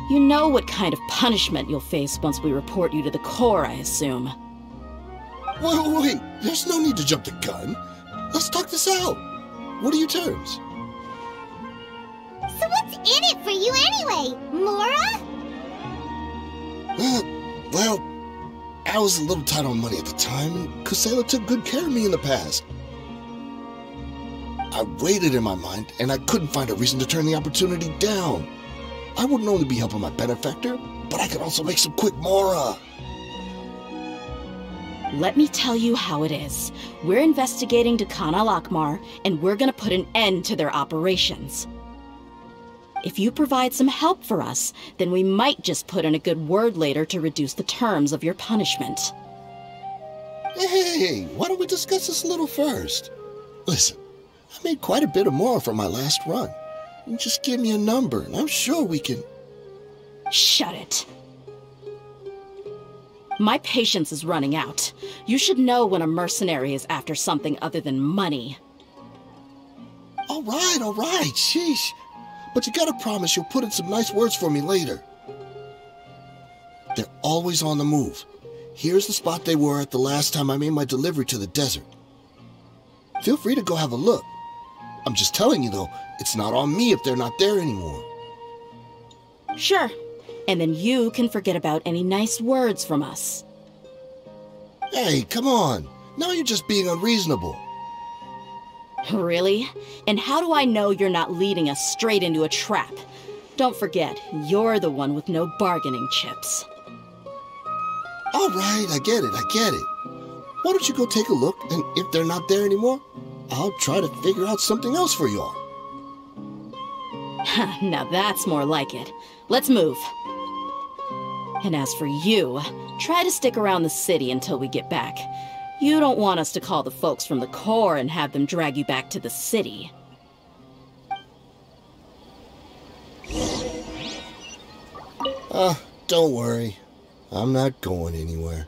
You know what kind of punishment you'll face once we report you to the Corps, I assume. Wait, there's no need to jump the gun. Let's talk this out. What are your terms? So what's in it for you anyway, Mora? Well, I was a little tight on money at the time, and Kusela took good care of me in the past. I weighed it in my mind, and I couldn't find a reason to turn the opportunity down. I wouldn't only be helping my benefactor, but I could also make some quick Mora. Let me tell you how it is. We're investigating Dehya al-Akmar, and we're gonna put an end to their operations. If you provide some help for us, then we might just put in a good word later to reduce the terms of your punishment. Hey, why don't we discuss this a little first? Listen, I made quite a bit more from my last run. You just give me a number, and I'm sure we can... Shut it. My patience is running out. You should know when a mercenary is after something other than money. All right, sheesh. But you gotta promise you'll put in some nice words for me later. They're always on the move. Here's the spot they were at the last time I made my delivery to the desert. Feel free to go have a look. I'm just telling you though, it's not on me if they're not there anymore. Sure. And then you can forget about any nice words from us. Hey, come on. Now you're just being unreasonable. Really? And how do I know you're not leading us straight into a trap? Don't forget, you're the one with no bargaining chips. All right, I get it. Why don't you go take a look, and if they're not there anymore, I'll try to figure out something else for y'all. Now that's more like it. Let's move. And as for you, try to stick around the city until we get back. You don't want us to call the folks from the Corps and have them drag you back to the city. Don't worry. I'm not going anywhere.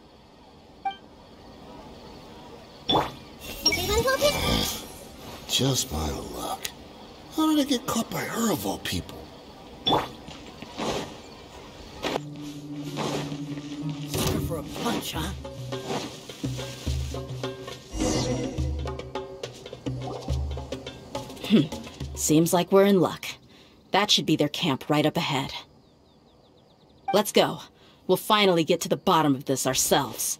Everyone focus? Just my luck. How did I get caught by her of all people? For a punch, huh? Seems like we're in luck. That should be their camp right up ahead. Let's go. We'll finally get to the bottom of this ourselves.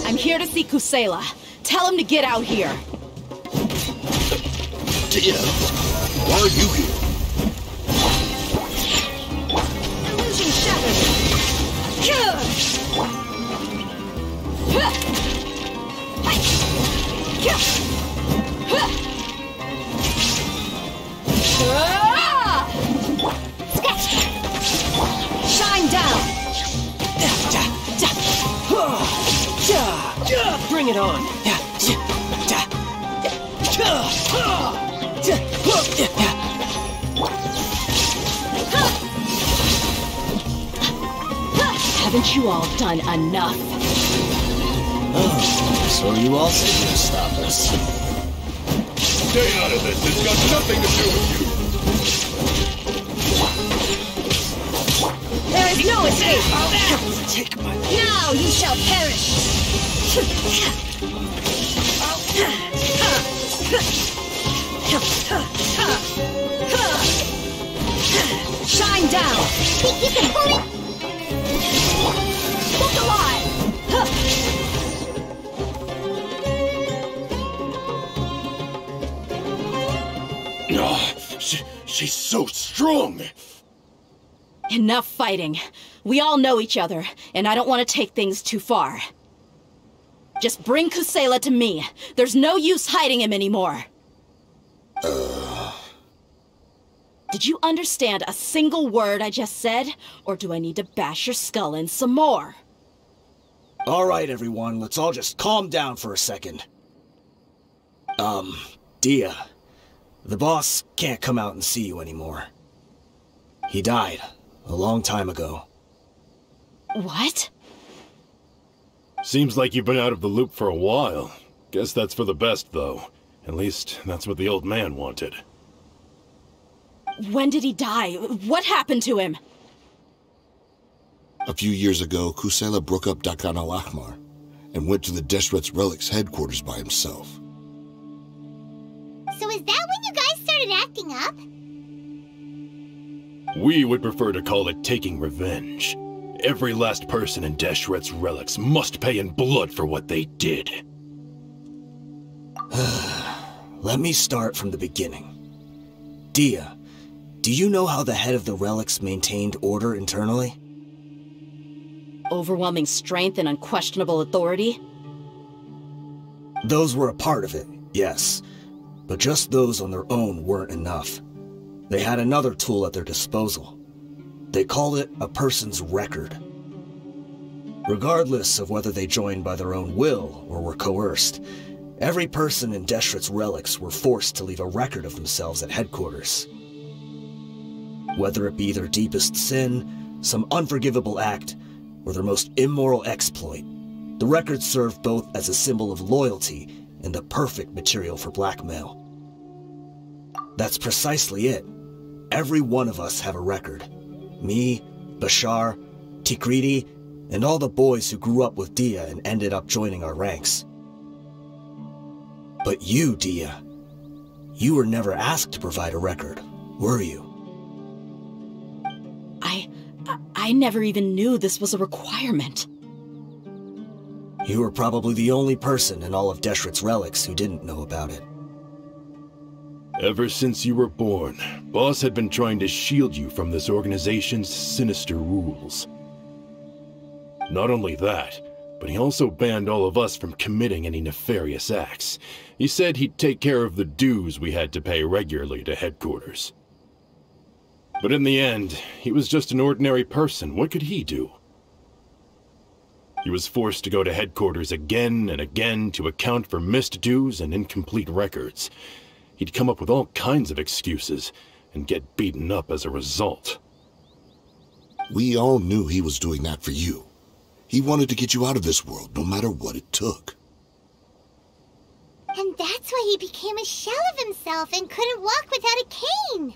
I'm here to see Kusela. Tell him to get out here. Dehya, why are you here? Illusion shattered. Shine down. Bring it on. Haven't you all done enough? Oh, so you all said you'd stop us. Stay out of this. It's got nothing to do with you. There is no escape. Take my... Now you shall perish. Shine down. Think you can pull it? Look alive. Oh, she's so strong. Enough fighting. We all know each other, and I don't want to take things too far. Just bring Kusela to me. There's no use hiding him anymore. Did you understand a single word I just said? Or do I need to bash your skull in some more? All right, everyone, let's all just calm down for a second. Dehya, the boss can't come out and see you anymore. He died a long time ago. What? Seems like you've been out of the loop for a while. Guess that's for the best, though. At least, that's what the old man wanted. When did he die? What happened to him? A few years ago, Kusela broke up Dehya al-Akmar and went to the Deshret's Relics headquarters by himself. So is that when you guys started acting up? We would prefer to call it taking revenge. Every last person in Deshret's Relics must pay in blood for what they did. Let me start from the beginning. Dehya Do you know how the head of the relics maintained order internally? Overwhelming strength and unquestionable authority? Those were a part of it, yes. But just those on their own weren't enough. They had another tool at their disposal. They called it a person's record. Regardless of whether they joined by their own will or were coerced, every person in Deshret's relics were forced to leave a record of themselves at headquarters. Whether it be their deepest sin, some unforgivable act, or their most immoral exploit, the record served both as a symbol of loyalty and the perfect material for blackmail. That's precisely it. Every one of us have a record. Me, Bashar, Tikriti, and all the boys who grew up with Dehya and ended up joining our ranks. But you, Dehya, you were never asked to provide a record, were you? I never even knew this was a requirement. You were probably the only person in all of Deshret's relics who didn't know about it. Ever since you were born, Boss had been trying to shield you from this organization's sinister rules. Not only that, but he also banned all of us from committing any nefarious acts. He said he'd take care of the dues we had to pay regularly to headquarters. But in the end, he was just an ordinary person. What could he do? He was forced to go to headquarters again and again to account for missed dues and incomplete records. He'd come up with all kinds of excuses and get beaten up as a result. We all knew he was doing that for you. He wanted to get you out of this world, no matter what it took. And that's why he became a shell of himself and couldn't walk without a cane.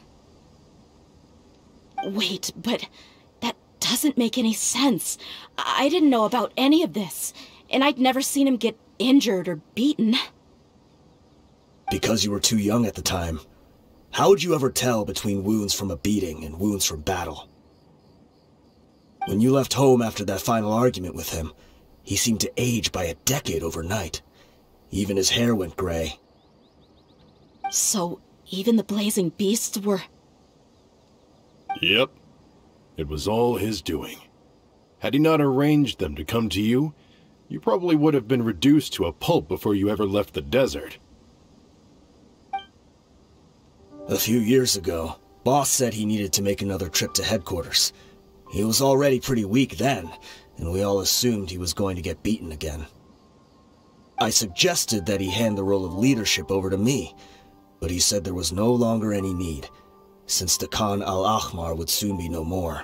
Wait, but that doesn't make any sense. I didn't know about any of this, and I'd never seen him get injured or beaten. Because you were too young at the time. How would you ever tell between wounds from a beating and wounds from battle? When you left home after that final argument with him, he seemed to age by a decade overnight. Even his hair went gray. So, even the blazing beasts were... Yep. It was all his doing. Had he not arranged them to come to you, you probably would have been reduced to a pulp before you ever left the desert. A few years ago, Boss said he needed to make another trip to headquarters. He was already pretty weak then, and we all assumed he was going to get beaten again. I suggested that he hand the role of leadership over to me, but he said there was no longer any need, since the Khan al-Ahmar would soon be no more.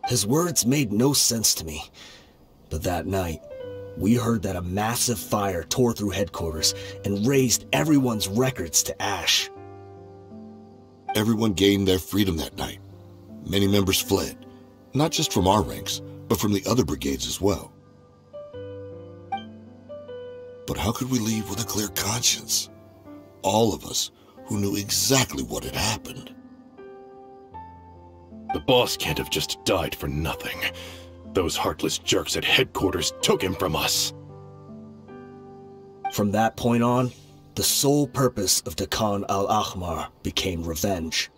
His words made no sense to me, but that night, we heard that a massive fire tore through headquarters and razed everyone's records to ash. Everyone gained their freedom that night. Many members fled, not just from our ranks, but from the other brigades as well. But how could we leave with a clear conscience? All of us who knew exactly what had happened. The boss can't have just died for nothing. Those heartless jerks at headquarters took him from us. From that point on, the sole purpose of the Khan al-Ahmar became revenge.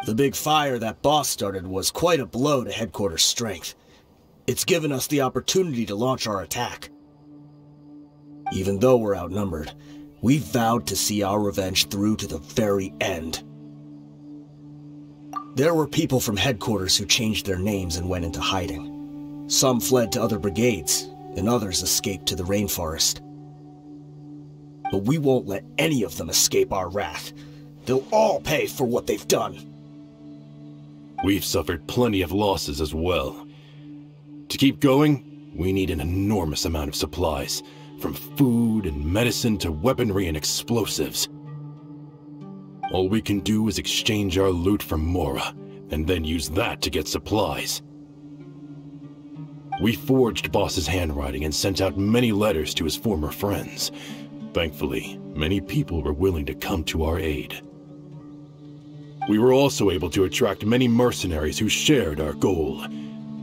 The big fire that Boss started was quite a blow to headquarters' strength. It's given us the opportunity to launch our attack. Even though we're outnumbered, we vowed to see our revenge through to the very end. There were people from headquarters who changed their names and went into hiding. Some fled to other brigades, and others escaped to the rainforest. But we won't let any of them escape our wrath. They'll all pay for what they've done. We've suffered plenty of losses as well. To keep going, we need an enormous amount of supplies, from food and medicine to weaponry and explosives. All we can do is exchange our loot from Mora, and then use that to get supplies. We forged Boss's handwriting and sent out many letters to his former friends. Thankfully, many people were willing to come to our aid. We were also able to attract many mercenaries who shared our goal.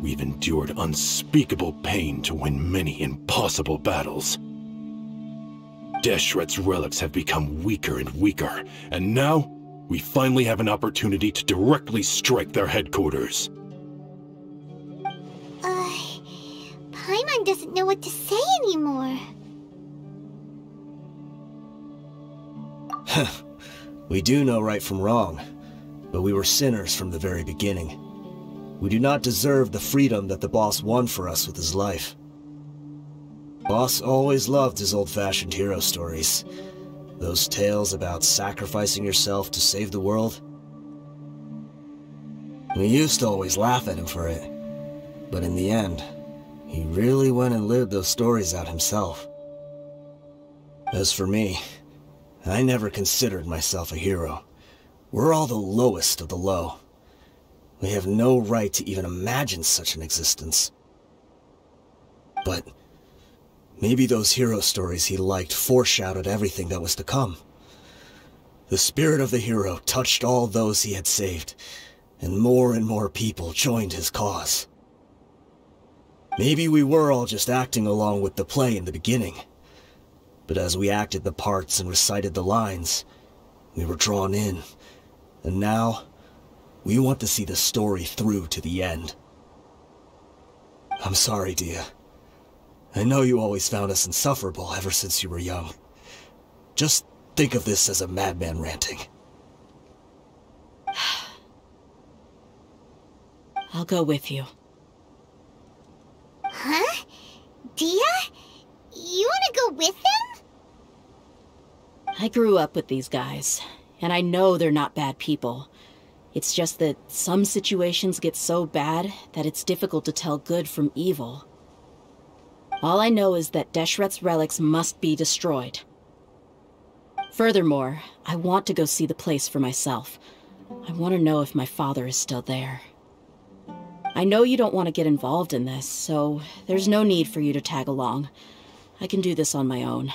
We've endured unspeakable pain to win many impossible battles. Deshret's relics have become weaker and weaker, and now We finally have an opportunity to directly strike their headquarters. Paimon doesn't know what to say anymore. We do know right from wrong, but we were sinners from the very beginning. We do not deserve the freedom that the boss won for us with his life. Boss always loved his old-fashioned hero stories. Those tales about sacrificing yourself to save the world. We used to always laugh at him for it, but in the end, he really went and lived those stories out himself. As for me, I never considered myself a hero. We're all the lowest of the low. We have no right to even imagine such an existence. But maybe those hero stories he liked foreshadowed everything that was to come. The spirit of the hero touched all those he had saved, and more people joined his cause. Maybe we were all just acting along with the play in the beginning. But as we acted the parts and recited the lines, we were drawn in. And now, we want to see the story through to the end. I'm sorry, Dehya. I know you always found us insufferable ever since you were young. Just think of this as a madman ranting. I'll go with you. Huh? Dehya? You want to go with them? I grew up with these guys, and I know they're not bad people. It's just that some situations get so bad that it's difficult to tell good from evil. All I know is that Deshret's relics must be destroyed. Furthermore, I want to go see the place for myself. I want to know if my father is still there. I know you don't want to get involved in this, so there's no need for you to tag along. I can do this on my own.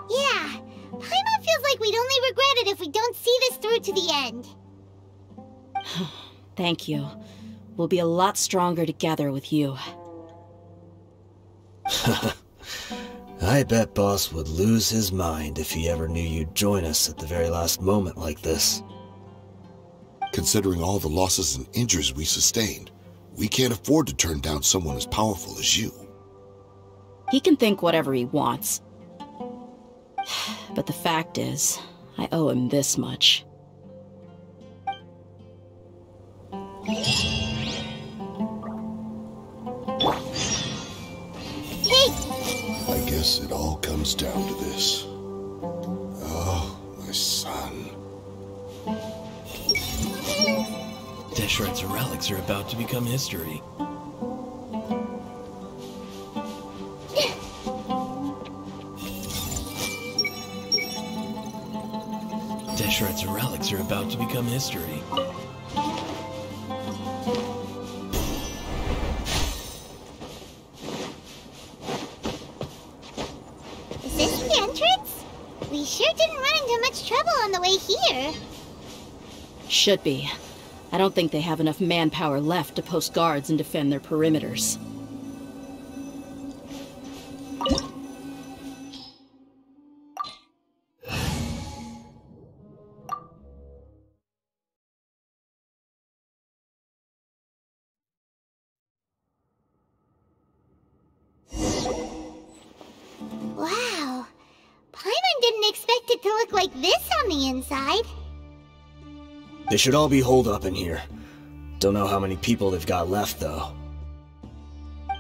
Yeah, Paimon feels like we'd only regret it if we don't see this through to the end. Thank you. We'll be a lot stronger together with you. I bet Boss would lose his mind if he ever knew you'd join us at the very last moment like this. Considering all the losses and injuries we sustained, we can't afford to turn down someone as powerful as you. He can think whatever he wants. But the fact is, I owe him this much. I guess it all comes down to this. Oh, my son. Deshret's relics are about to become history. Deshret's relics are about to become history. Is this the entrance? We sure didn't run into much trouble on the way here. Should be. I don't think they have enough manpower left to post guards and defend their perimeters. Wow. Paimon didn't expect it to look like this on the inside. They should all be holed up in here. Don't know how many people they've got left, though.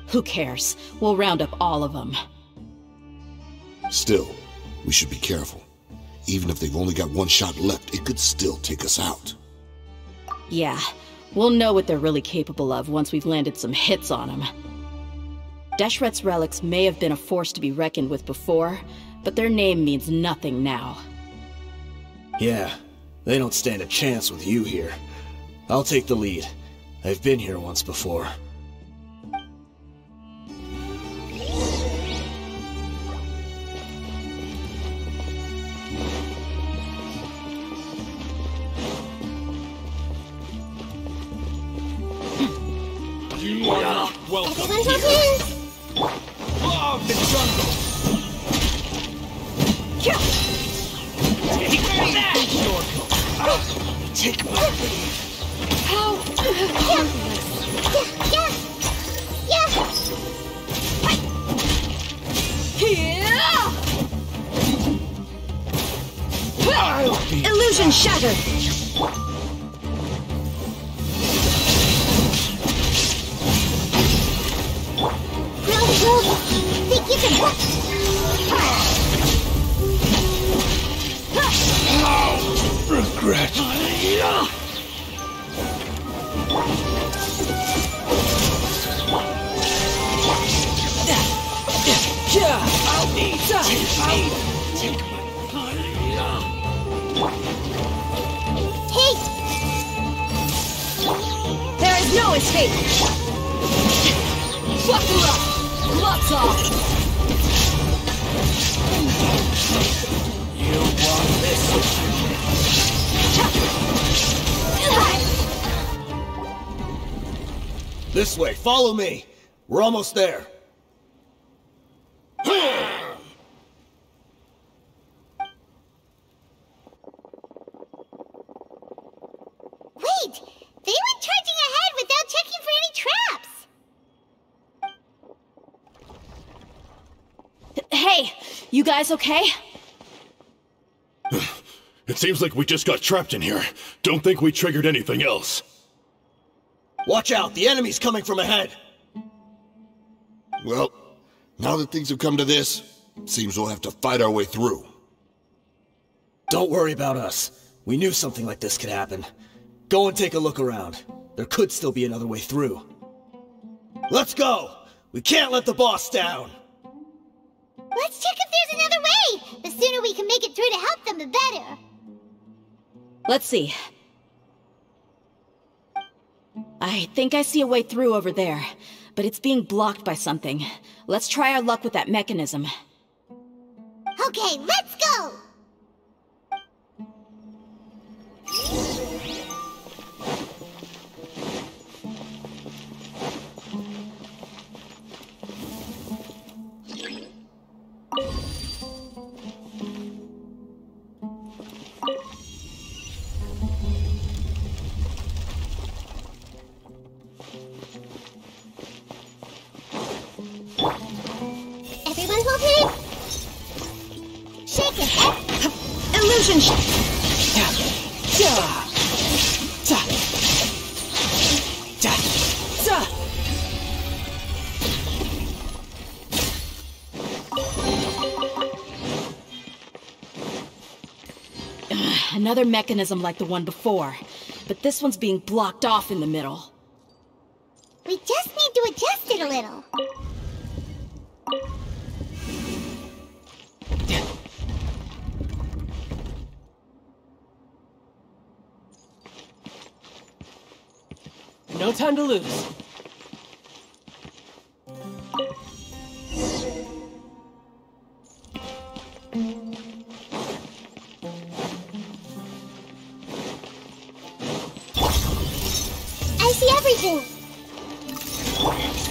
Who cares? We'll round up all of them. Still, we should be careful. Even if they've only got one shot left, it could still take us out. Yeah, we'll know what they're really capable of once we've landed some hits on them. Deshret's relics may have been a force to be reckoned with before, but their name means nothing now. Yeah, they don't stand a chance with you here. I'll take the lead. I've been here once before. You are not welcome Everyone's here. okay. Of the jungle! Take that! Your Take my lead. How heartless. Yeah. Illusion shattered. Think you can... Regret. Hey! There is no escape. Fuck up. Gloves off. You want this? This way, follow me. We're almost there. Wait! They went charging ahead without checking for any traps! Hey, you guys okay? It seems like we just got trapped in here. Don't think we triggered anything else. Watch out, the enemy's coming from ahead. Well, now that things have come to this, seems we'll have to fight our way through. Don't worry about us. We knew something like this could happen. Go and take a look around. There could still be another way through. Let's go! We can't let the boss down! Let's check if there's another way! The sooner we can make it through to help them, the better! Let's see. I think I see a way through over there, but it's being blocked by something. Let's try our luck with that mechanism. Okay, let's go! Everyone hold it! Shake it! Illusion Another mechanism like the one before, but this one's being blocked off in the middle. We just need to adjust it a little. No time to lose. I see everything!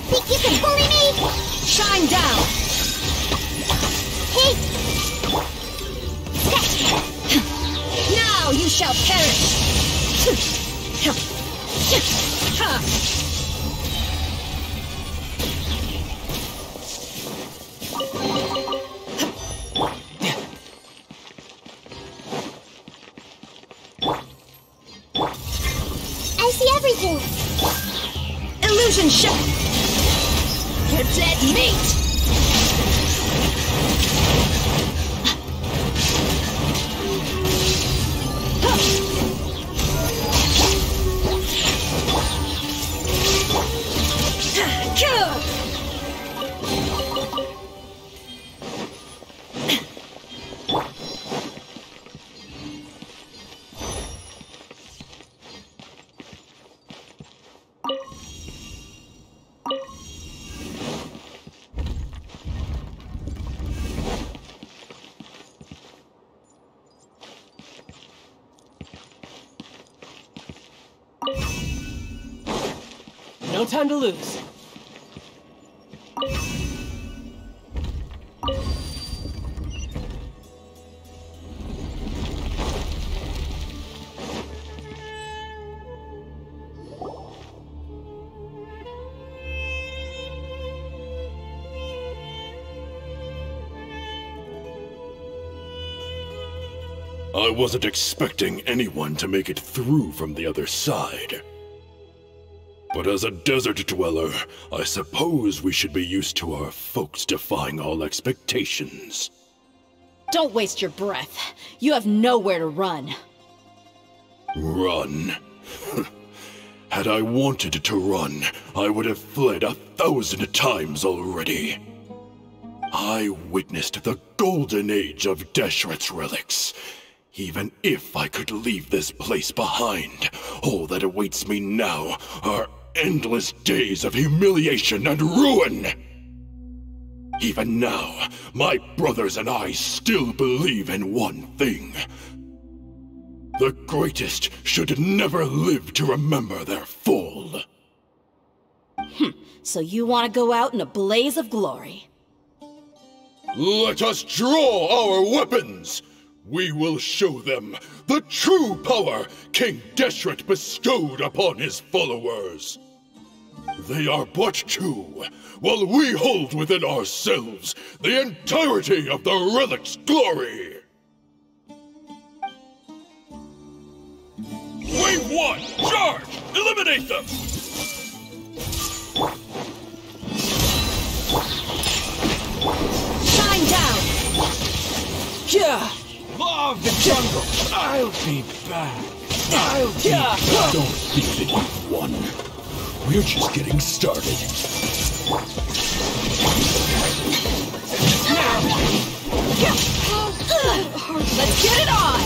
Think you can bully me? shine down. Hey! Now you shall perish. I see everything! Illusion shot. You're dead meat. No time to lose. I wasn't expecting anyone to make it through from the other side. But as a desert dweller, I suppose we should be used to our folks defying all expectations. Don't waste your breath. You have nowhere to run. Run? Had I wanted to run, I would have fled 1,000 times already. I witnessed the golden age of Deshret's relics. Even if I could leave this place behind, all that awaits me now are endless days of humiliation and ruin. Even now, my brothers and I still believe in one thing. The greatest should never live to remember their fall. So you want to go out in a blaze of glory? Let us draw our weapons! We will show them the true power King Deshret bestowed upon his followers. They are but two, while we hold within ourselves the entirety of the relic's glory. Wave 1, charge! Eliminate them! Shine down! Yeah! Law of the jungle! I'll be back! I'll be back! Don't think that you've won. We're just getting started. Let's get it on!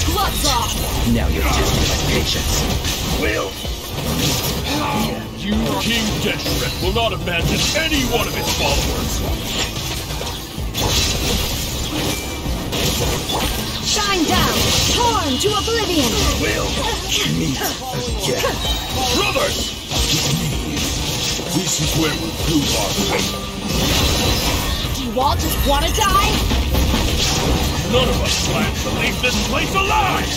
Gloves off! Now you're testing my patience. Will! You, King Deshret, will not abandon any one of his followers. Shine down! Torn to oblivion! Will meet again. Brothers! This is where we prove our faith. Do you all just want to die? None of us plans to leave this place alive!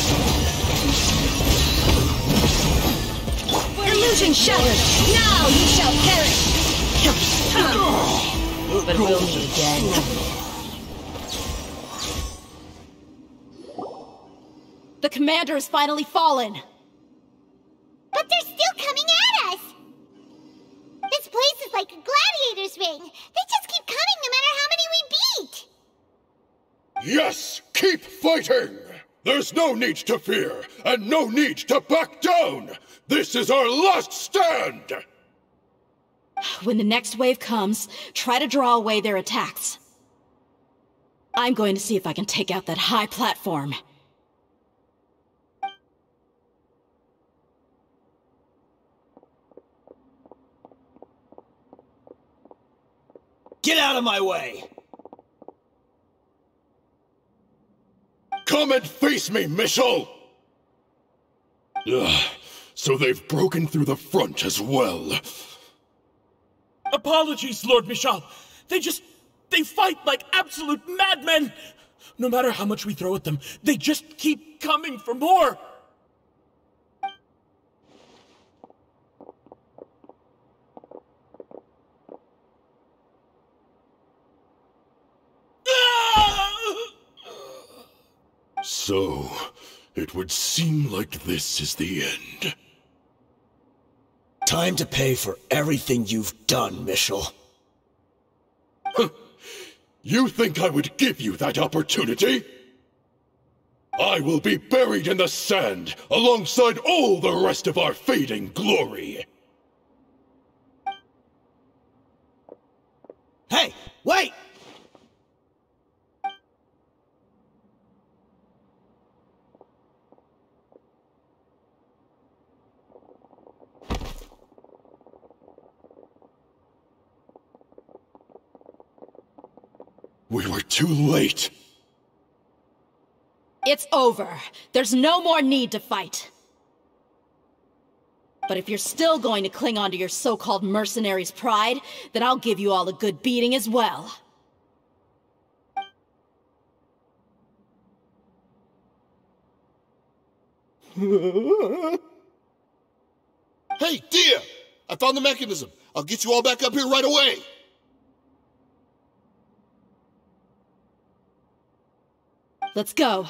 Illusion shattered! Now you shall perish! But we'll meet again. The commander has finally fallen! But they're still coming at us! This place is like a gladiator's ring. They just keep coming no matter how many we beat! Yes! Keep fighting! There's no need to fear, and no need to back down! This is our last stand! When the next wave comes, try to draw away their attacks. I'm going to see if I can take out that high platform. Get out of my way! Come and face me, Michel! So they've broken through the front as well. Apologies, Lord Michel. They fight like absolute madmen. No matter how much we throw at them, they just keep coming for more. So, it would seem like this is the end. Time to pay for everything you've done, Michel. You think I would give you that opportunity? I will be buried in the sand alongside all the rest of our fading glory. Hey, wait! We were too late. It's over. There's no more need to fight. But if you're still going to cling on to your so-called mercenary's pride, then I'll give you all a good beating as well. Hey, Dehya! I found the mechanism. I'll get you all back up here right away. Let's go.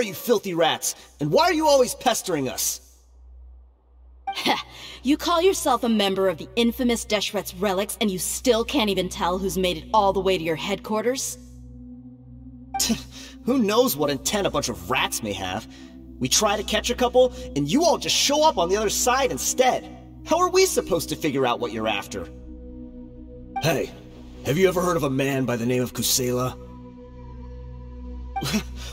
are you filthy rats? And why are you always pestering us? You call yourself a member of the infamous Deshret's relics and you still can't even tell who's made it all the way to your headquarters? Who knows what intent a bunch of rats may have? We try to catch a couple, and you all just show up on the other side instead. How are we supposed to figure out what you're after? Hey, have you ever heard of a man by the name of Kusela?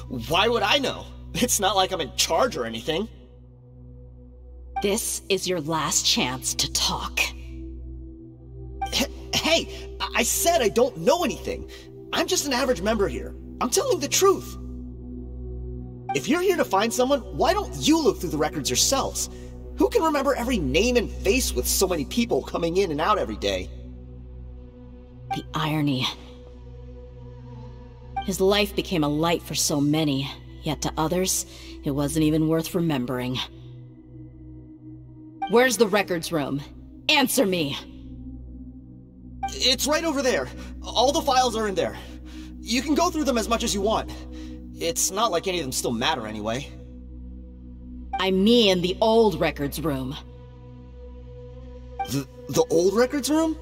Why would I know? It's not like I'm in charge or anything. This is your last chance to talk. Hey, I said I don't know anything. I'm just an average member here. I'm telling the truth. If you're here to find someone, why don't you look through the records yourselves? Who can remember every name and face with so many people coming in and out every day? The irony. His life became a light for so many, yet to others, it wasn't even worth remembering. Where's the records room? Answer me! It's right over there. All the files are in there. You can go through them as much as you want. It's not like any of them still matter anyway. I mean the old records room. The old records room?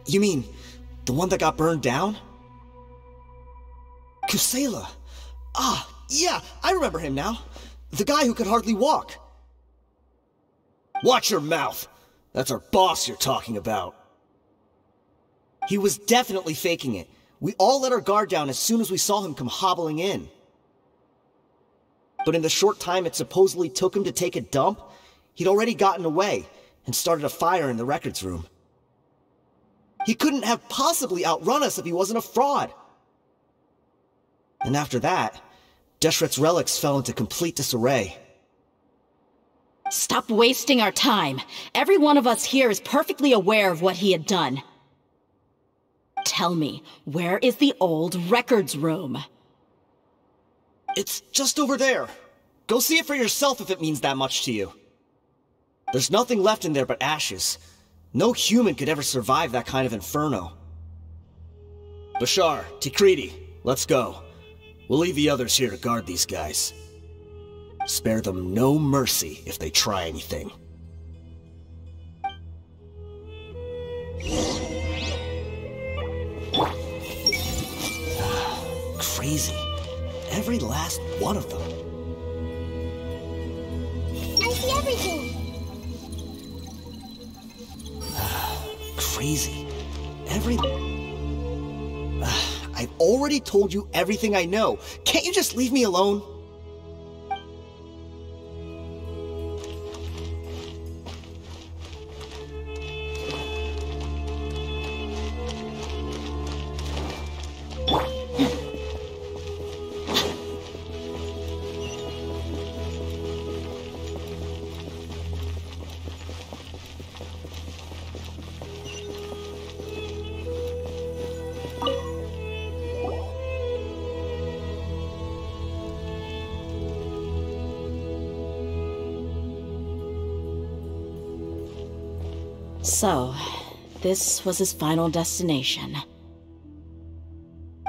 You mean, the one that got burned down? Kusela. Ah, yeah, I remember him now. The guy who could hardly walk. Watch your mouth. That's our boss you're talking about. He was definitely faking it. We all let our guard down as soon as we saw him come hobbling in. But in the short time it supposedly took him to take a dump, he'd already gotten away and started a fire in the records room. He couldn't have possibly outrun us if he wasn't a fraud. And after that, Deshret's relics fell into complete disarray. Stop wasting our time. Every one of us here is perfectly aware of what he had done. Tell me, where is the old records room? It's just over there. Go see it for yourself if it means that much to you. There's nothing left in there but ashes. No human could ever survive that kind of inferno. Bashar, Tikriti, let's go. We'll leave the others here to guard these guys. Spare them no mercy if they try anything. Crazy. Every last one of them. I see everything. Crazy. I've already told you everything I know. Can't you just leave me alone? So, this was his final destination.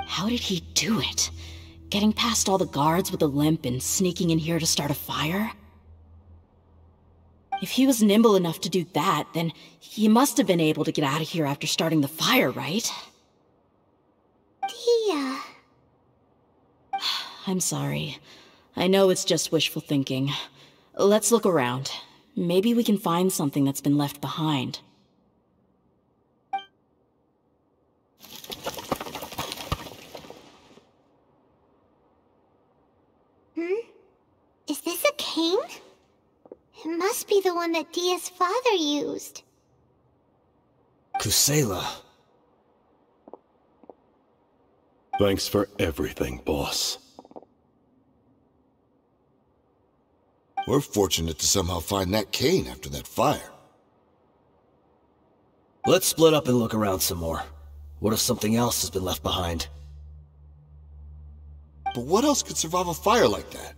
How did he do it? Getting past all the guards with a limp and sneaking in here to start a fire? If he was nimble enough to do that, then he must have been able to get out of here after starting the fire, right? Dehya. I'm sorry. I know it's just wishful thinking. Let's look around. Maybe we can find something that's been left behind. Is this a cane? It must be the one that Dehya's father used. Kusela. Thanks for everything, boss. We're fortunate to somehow find that cane after that fire. Let's split up and look around some more. What if something else has been left behind? But what else could survive a fire like that?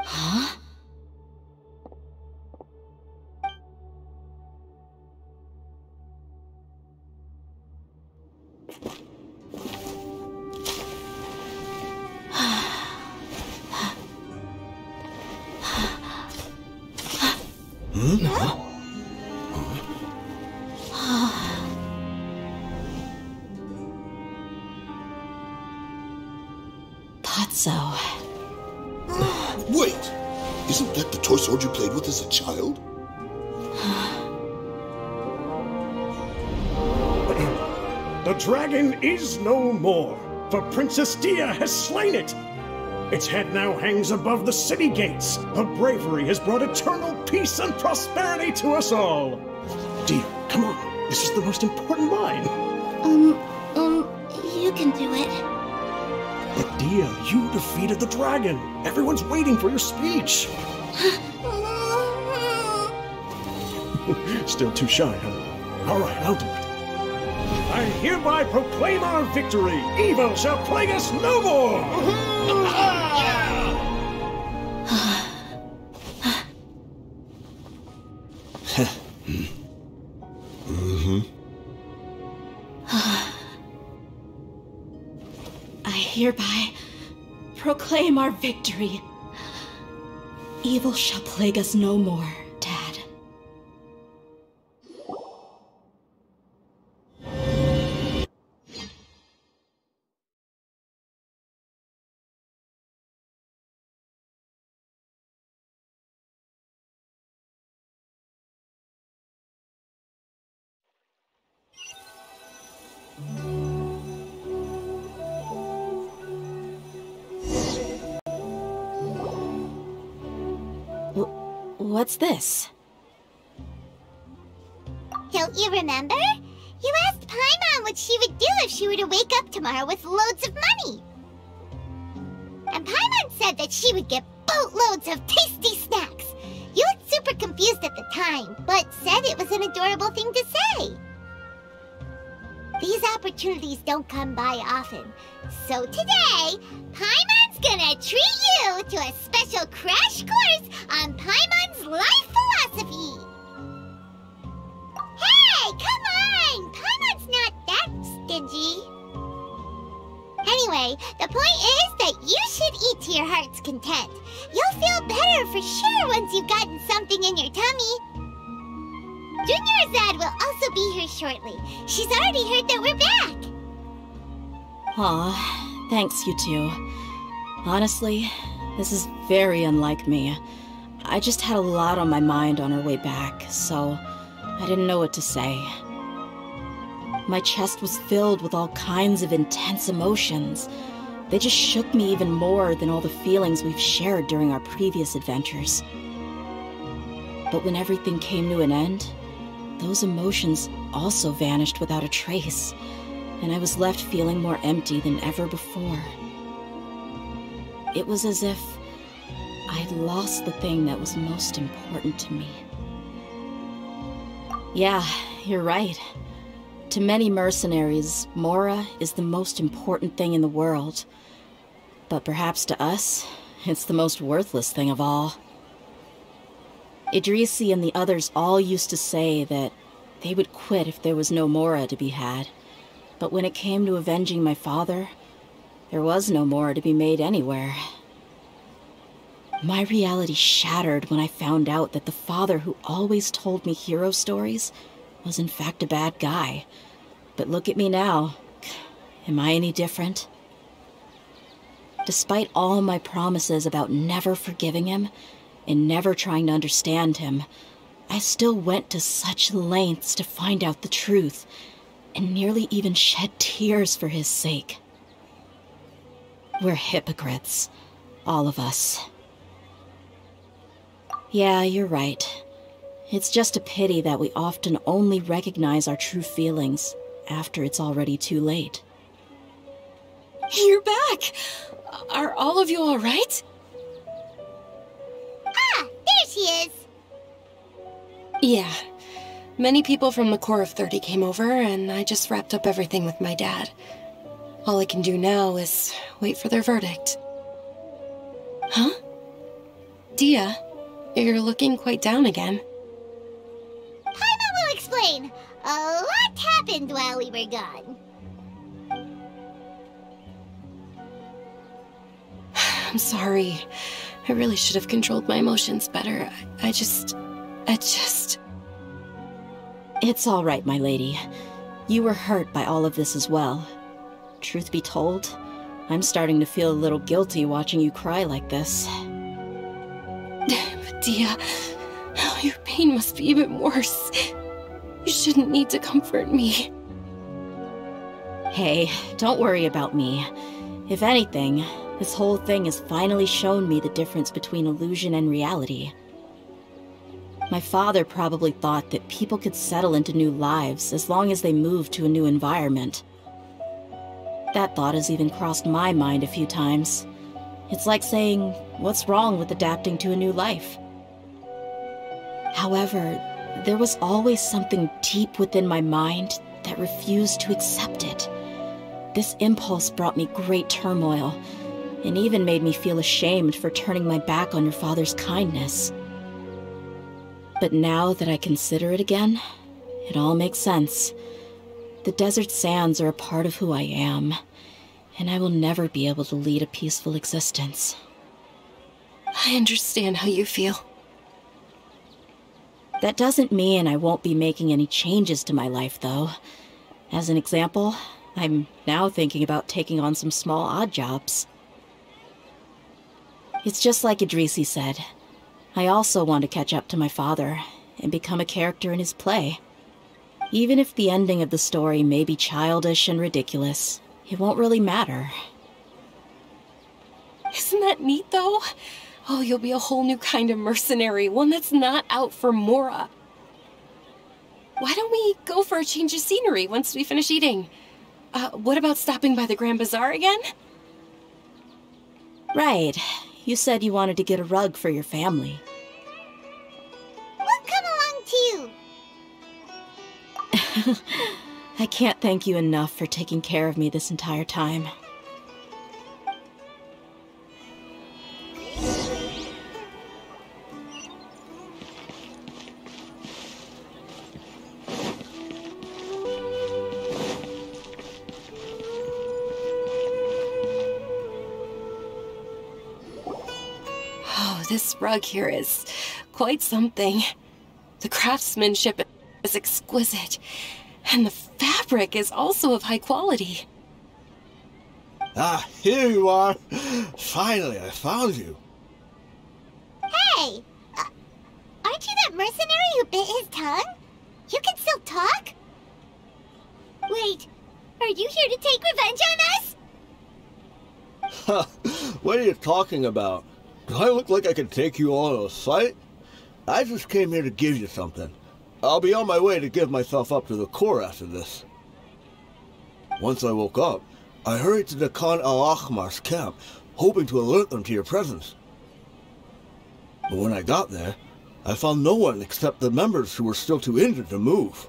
Huh? Patso. Wait! Isn't that the toy sword you played with as a child? The dragon is no more, for Princess Dehya has slain it. Its head now hangs above the city gates. Her bravery has brought eternal peace and prosperity to us all. Dehya, come on. This is the most important line. You can do it. But Dehya, you defeated the dragon. Everyone's waiting for your speech. Still too shy, huh? All right, I'll do it. I hereby proclaim our victory. Evil shall plague us no more. I hereby proclaim our victory. Evil shall plague us no more, Dad. What's this? Don't you remember? You asked Paimon what she would do if she were to wake up tomorrow with loads of money. And Paimon said that she would get boatloads of tasty snacks. You looked super confused at the time, but said it was an adorable thing to say. These opportunities don't come by often. So today, Paimon's gonna treat you to a special crash course on Paimon's life philosophy. Hey, come on! Paimon's not that stingy. Anyway, the point is that you should eat to your heart's content. You'll feel better for sure once you've gotten something in your tummy. Junior Azad will also be here shortly. She's already heard that we're back. Aw, thanks you two. Honestly, this is very unlike me. I just had a lot on my mind on our way back, so I didn't know what to say. My chest was filled with all kinds of intense emotions. They just shook me even more than all the feelings we've shared during our previous adventures. But when everything came to an end, those emotions also vanished without a trace, and I was left feeling more empty than ever before. It was as if I'd lost the thing that was most important to me. Yeah, you're right. To many mercenaries, Mora is the most important thing in the world. But perhaps to us, it's the most worthless thing of all. Idrisi and the others all used to say that they would quit if there was no Mora to be had. But when it came to avenging my father, there was no Mora to be made anywhere. My reality shattered when I found out that the father who always told me hero stories was in fact a bad guy. But look at me now. Am I any different? Despite all my promises about never forgiving him and never trying to understand him, I still went to such lengths to find out the truth, and nearly even shed tears for his sake. We're hypocrites, all of us. Yeah, you're right. It's just a pity that we often only recognize our true feelings after it's already too late. You're back! Are all of you all right? Ah, there she is. Yeah. Many people from the Corps of 30 came over, and I just wrapped up everything with my dad. All I can do now is wait for their verdict. Huh? Dehya, you're looking quite down again. Paimon will explain. A lot happened while we were gone. I'm sorry. I really should have controlled my emotions better. I just... It's all right, my lady. You were hurt by all of this as well. Truth be told, I'm starting to feel a little guilty watching you cry like this. But Dehya, oh, your pain must be even worse. You shouldn't need to comfort me. Hey, don't worry about me. If anything, this whole thing has finally shown me the difference between illusion and reality. My father probably thought that people could settle into new lives as long as they moved to a new environment. That thought has even crossed my mind a few times. It's like saying, what's wrong with adapting to a new life? However, there was always something deep within my mind that refused to accept it. This impulse brought me great turmoil, and even made me feel ashamed for turning my back on your father's kindness. But now that I consider it again, it all makes sense. The desert sands are a part of who I am, and I will never be able to lead a peaceful existence. I understand how you feel. That doesn't mean I won't be making any changes to my life, though. As an example, I'm now thinking about taking on some small odd jobs. It's just like Idrisi said. I also want to catch up to my father and become a character in his play. Even if the ending of the story may be childish and ridiculous, it won't really matter. Isn't that neat, though? Oh, you'll be a whole new kind of mercenary, one that's not out for Mora. Why don't we go for a change of scenery once we finish eating? What about stopping by the Grand Bazaar again? Right. You said you wanted to get a rug for your family. We'll come along too. I can't thank you enough for taking care of me this entire time. This rug here is quite something. The craftsmanship is exquisite, and the fabric is also of high quality. Ah, here you are. Finally, I found you. Hey! Aren't you that mercenary who bit his tongue? You can still talk? Wait, are you here to take revenge on us? What are you talking about? Do I look like I can take you all in a fight? I just came here to give you something. I'll be on my way to give myself up to the Corps after this. Once I woke up, I hurried to the Khan al-Ahmar's camp, hoping to alert them to your presence. But when I got there, I found no one except the members who were still too injured to move.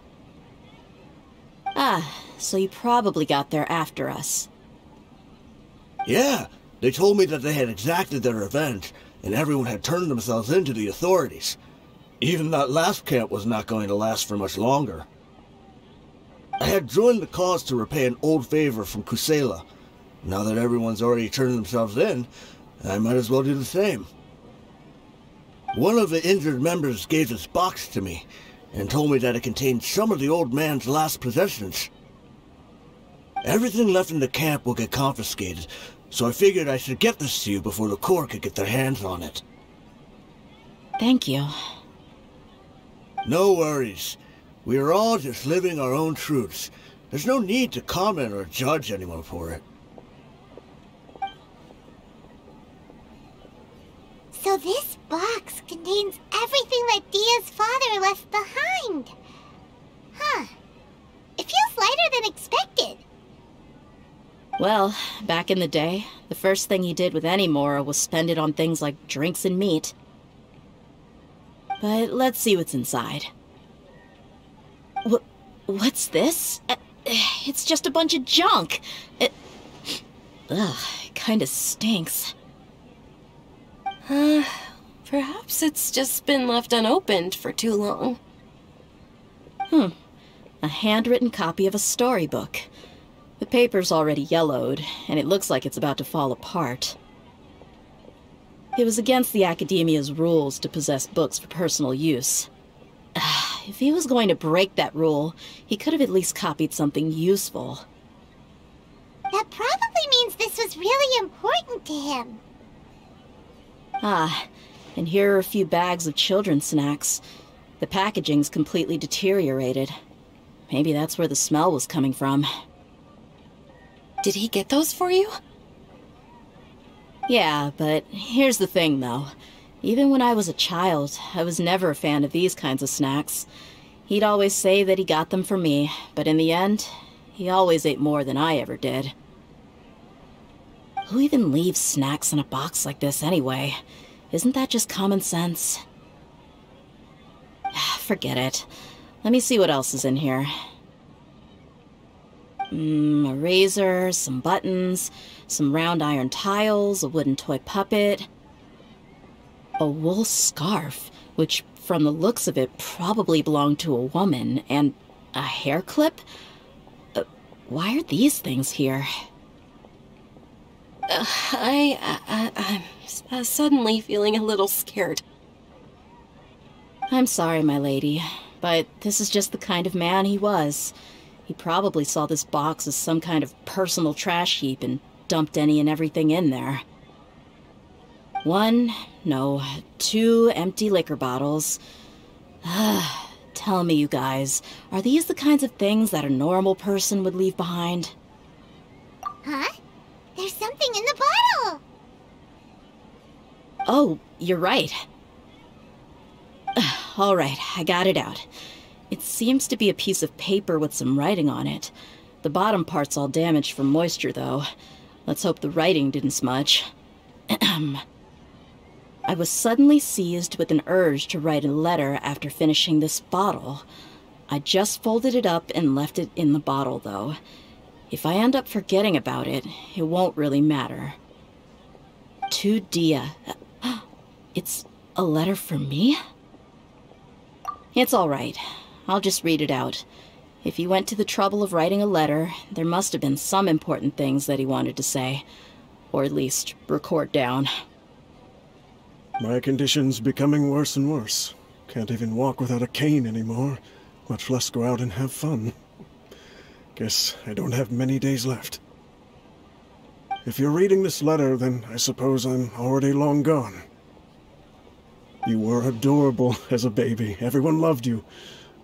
Ah, so you probably got there after us. Yeah, they told me that they had exacted their revenge, and everyone had turned themselves in to the authorities. Even that last camp was not going to last for much longer. I had joined the cause to repay an old favor from Kusela. Now that everyone's already turned themselves in, I might as well do the same. One of the injured members gave this box to me, and told me that it contained some of the old man's last possessions. Everything left in the camp will get confiscated, so I figured I should get this to you before the Corps could get their hands on it. Thank you. No worries. We are all just living our own truths. There's no need to comment or judge anyone for it. So this box contains everything that Dehya's father left behind. Huh. It feels lighter than expected. Well, back in the day, the first thing he did with any Mora was spend it on things like drinks and meat. But let's see what's inside. What's this? It's just a bunch of junk. It kinda stinks. Perhaps it's just been left unopened for too long. A handwritten copy of a storybook. The paper's already yellowed, and it looks like it's about to fall apart. It was against the Academia's rules to possess books for personal use, If he was going to break that rule, he could have at least copied something useful. That probably means this was really important to him. Ah, and here are a few bags of children's snacks. The packaging's completely deteriorated. Maybe that's where the smell was coming from. Did he get those for you? Yeah, but here's the thing, though. Even when I was a child, I was never a fan of these kinds of snacks. He'd always say that he got them for me, but in the end, he always ate more than I ever did. Who even leaves snacks in a box like this anyway? Isn't that just common sense? Forget it. Let me see what else is in here. A razor, some buttons, some round iron tiles, a wooden toy puppet, a wool scarf, which from the looks of it probably belonged to a woman, and a hair clip? Why are these things here? I'm suddenly feeling a little scared. I'm sorry, my lady, but this is just the kind of man he was. He probably saw this box as some kind of personal trash heap and dumped any and everything in there. 2 empty liquor bottles. Tell me, you guys, are these the kinds of things that a normal person would leave behind? Huh? There's something in the bottle! Oh, you're right. All right, I got it out. It seems to be a piece of paper with some writing on it. The bottom part's all damaged from moisture, though. Let's hope the writing didn't smudge. I was suddenly seized with an urge to write a letter after finishing this bottle. I just folded it up and left it in the bottle, though. If I end up forgetting about it, it won't really matter. To Dehya. It's a letter for me? It's all right. I'll just read it out. If he went to the trouble of writing a letter, there must have been some important things that he wanted to say. Or at least record down. My condition's becoming worse and worse. Can't even walk without a cane anymore, much less go out and have fun. Guess I don't have many days left. If you're reading this letter, then I suppose I'm already long gone. You were adorable as a baby. Everyone loved you.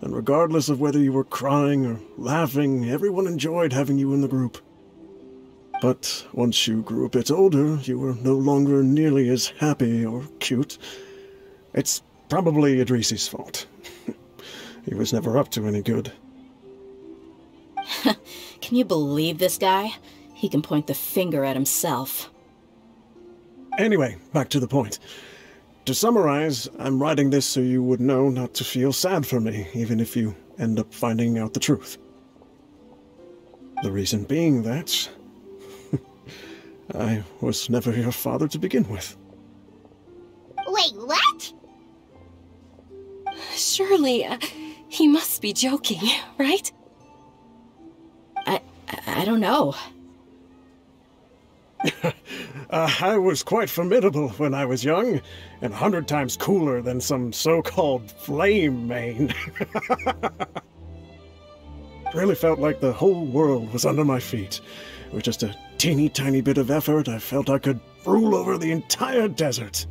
And regardless of whether you were crying or laughing, everyone enjoyed having you in the group. But once you grew a bit older, you were no longer nearly as happy or cute. It's probably Idrisi's fault. He was never up to any good. Can you believe this guy? He can point the finger at himself. Anyway, back to the point. To summarize, I'm writing this so you would know not to feel sad for me, even if you end up finding out the truth. The reason being that I was never your father to begin with. Wait, what? Surely, he must be joking, right? I don't know. I was quite formidable when I was young, and 100 times cooler than some so-called flame main. Really felt like the whole world was under my feet. With just a teeny tiny bit of effort, I felt I could rule over the entire desert.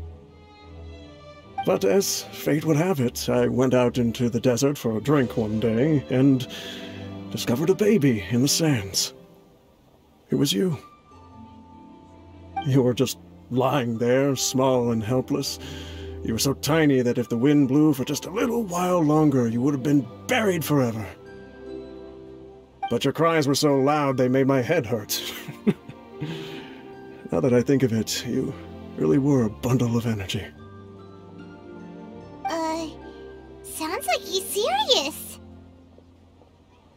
But as fate would have it, I went out into the desert for a drink one day, and discovered a baby in the sands. It was you. You were just lying there, small and helpless. You were so tiny that if the wind blew for just a little while longer, you would have been buried forever. But your cries were so loud they made my head hurt. Now that I think of it, you really were a bundle of energy. Sounds like he's serious.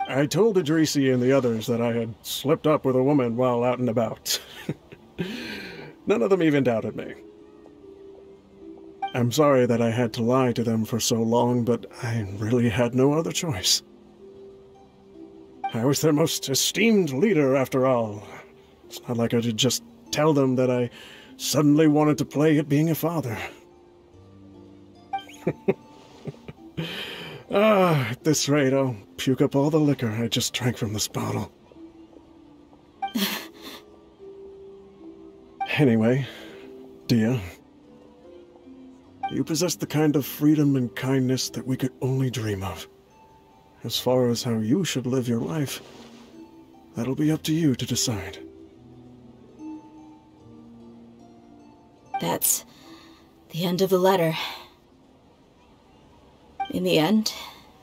I told Idrisi and the others that I had slipped up with a woman while out and about. None of them even doubted me. I'm sorry that I had to lie to them for so long, but I really had no other choice. I was their most esteemed leader, after all. It's not like I could just tell them that I suddenly wanted to play at being a father. At this rate, I'll puke up all the liquor I just drank from this bottle. Anyway, Dehya, you possess the kind of freedom and kindness that we could only dream of. As far as how you should live your life, that'll be up to you to decide. That's the end of the letter. In the end,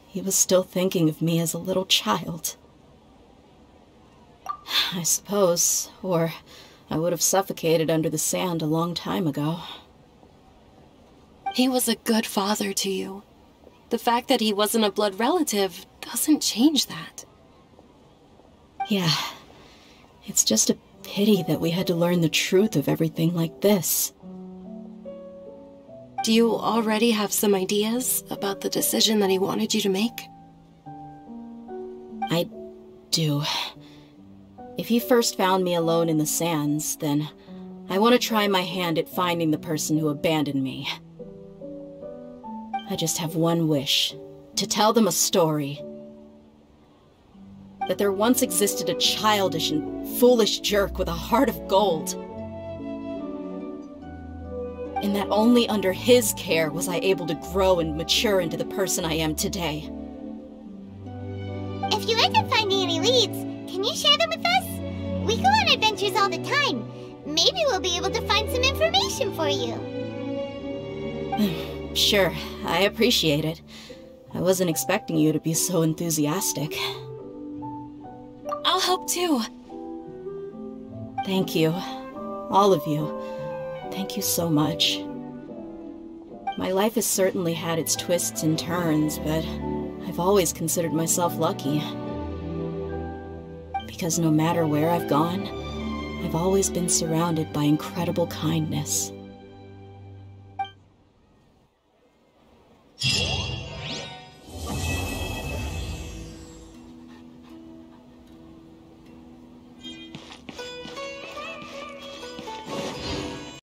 he was still thinking of me as a little child. I suppose, or I would have suffocated under the sand a long time ago. He was a good father to you. The fact that he wasn't a blood relative doesn't change that. Yeah. It's just a pity that we had to learn the truth of everything like this. Do you already have some ideas about the decision that he wanted you to make? I do. If he first found me alone in the sands, then I want to try my hand at finding the person who abandoned me. I just have one wish. To tell them a story. That there once existed a childish and foolish jerk with a heart of gold. And that only under his care was I able to grow and mature into the person I am today. If you end up finding any leads, can you share them with us? We go on adventures all the time. Maybe we'll be able to find some information for you. Sure, I appreciate it. I wasn't expecting you to be so enthusiastic. I'll help too. Thank you. All of you. Thank you so much. My life has certainly had its twists and turns, but I've always considered myself lucky. Because no matter where I've gone, I've always been surrounded by incredible kindness.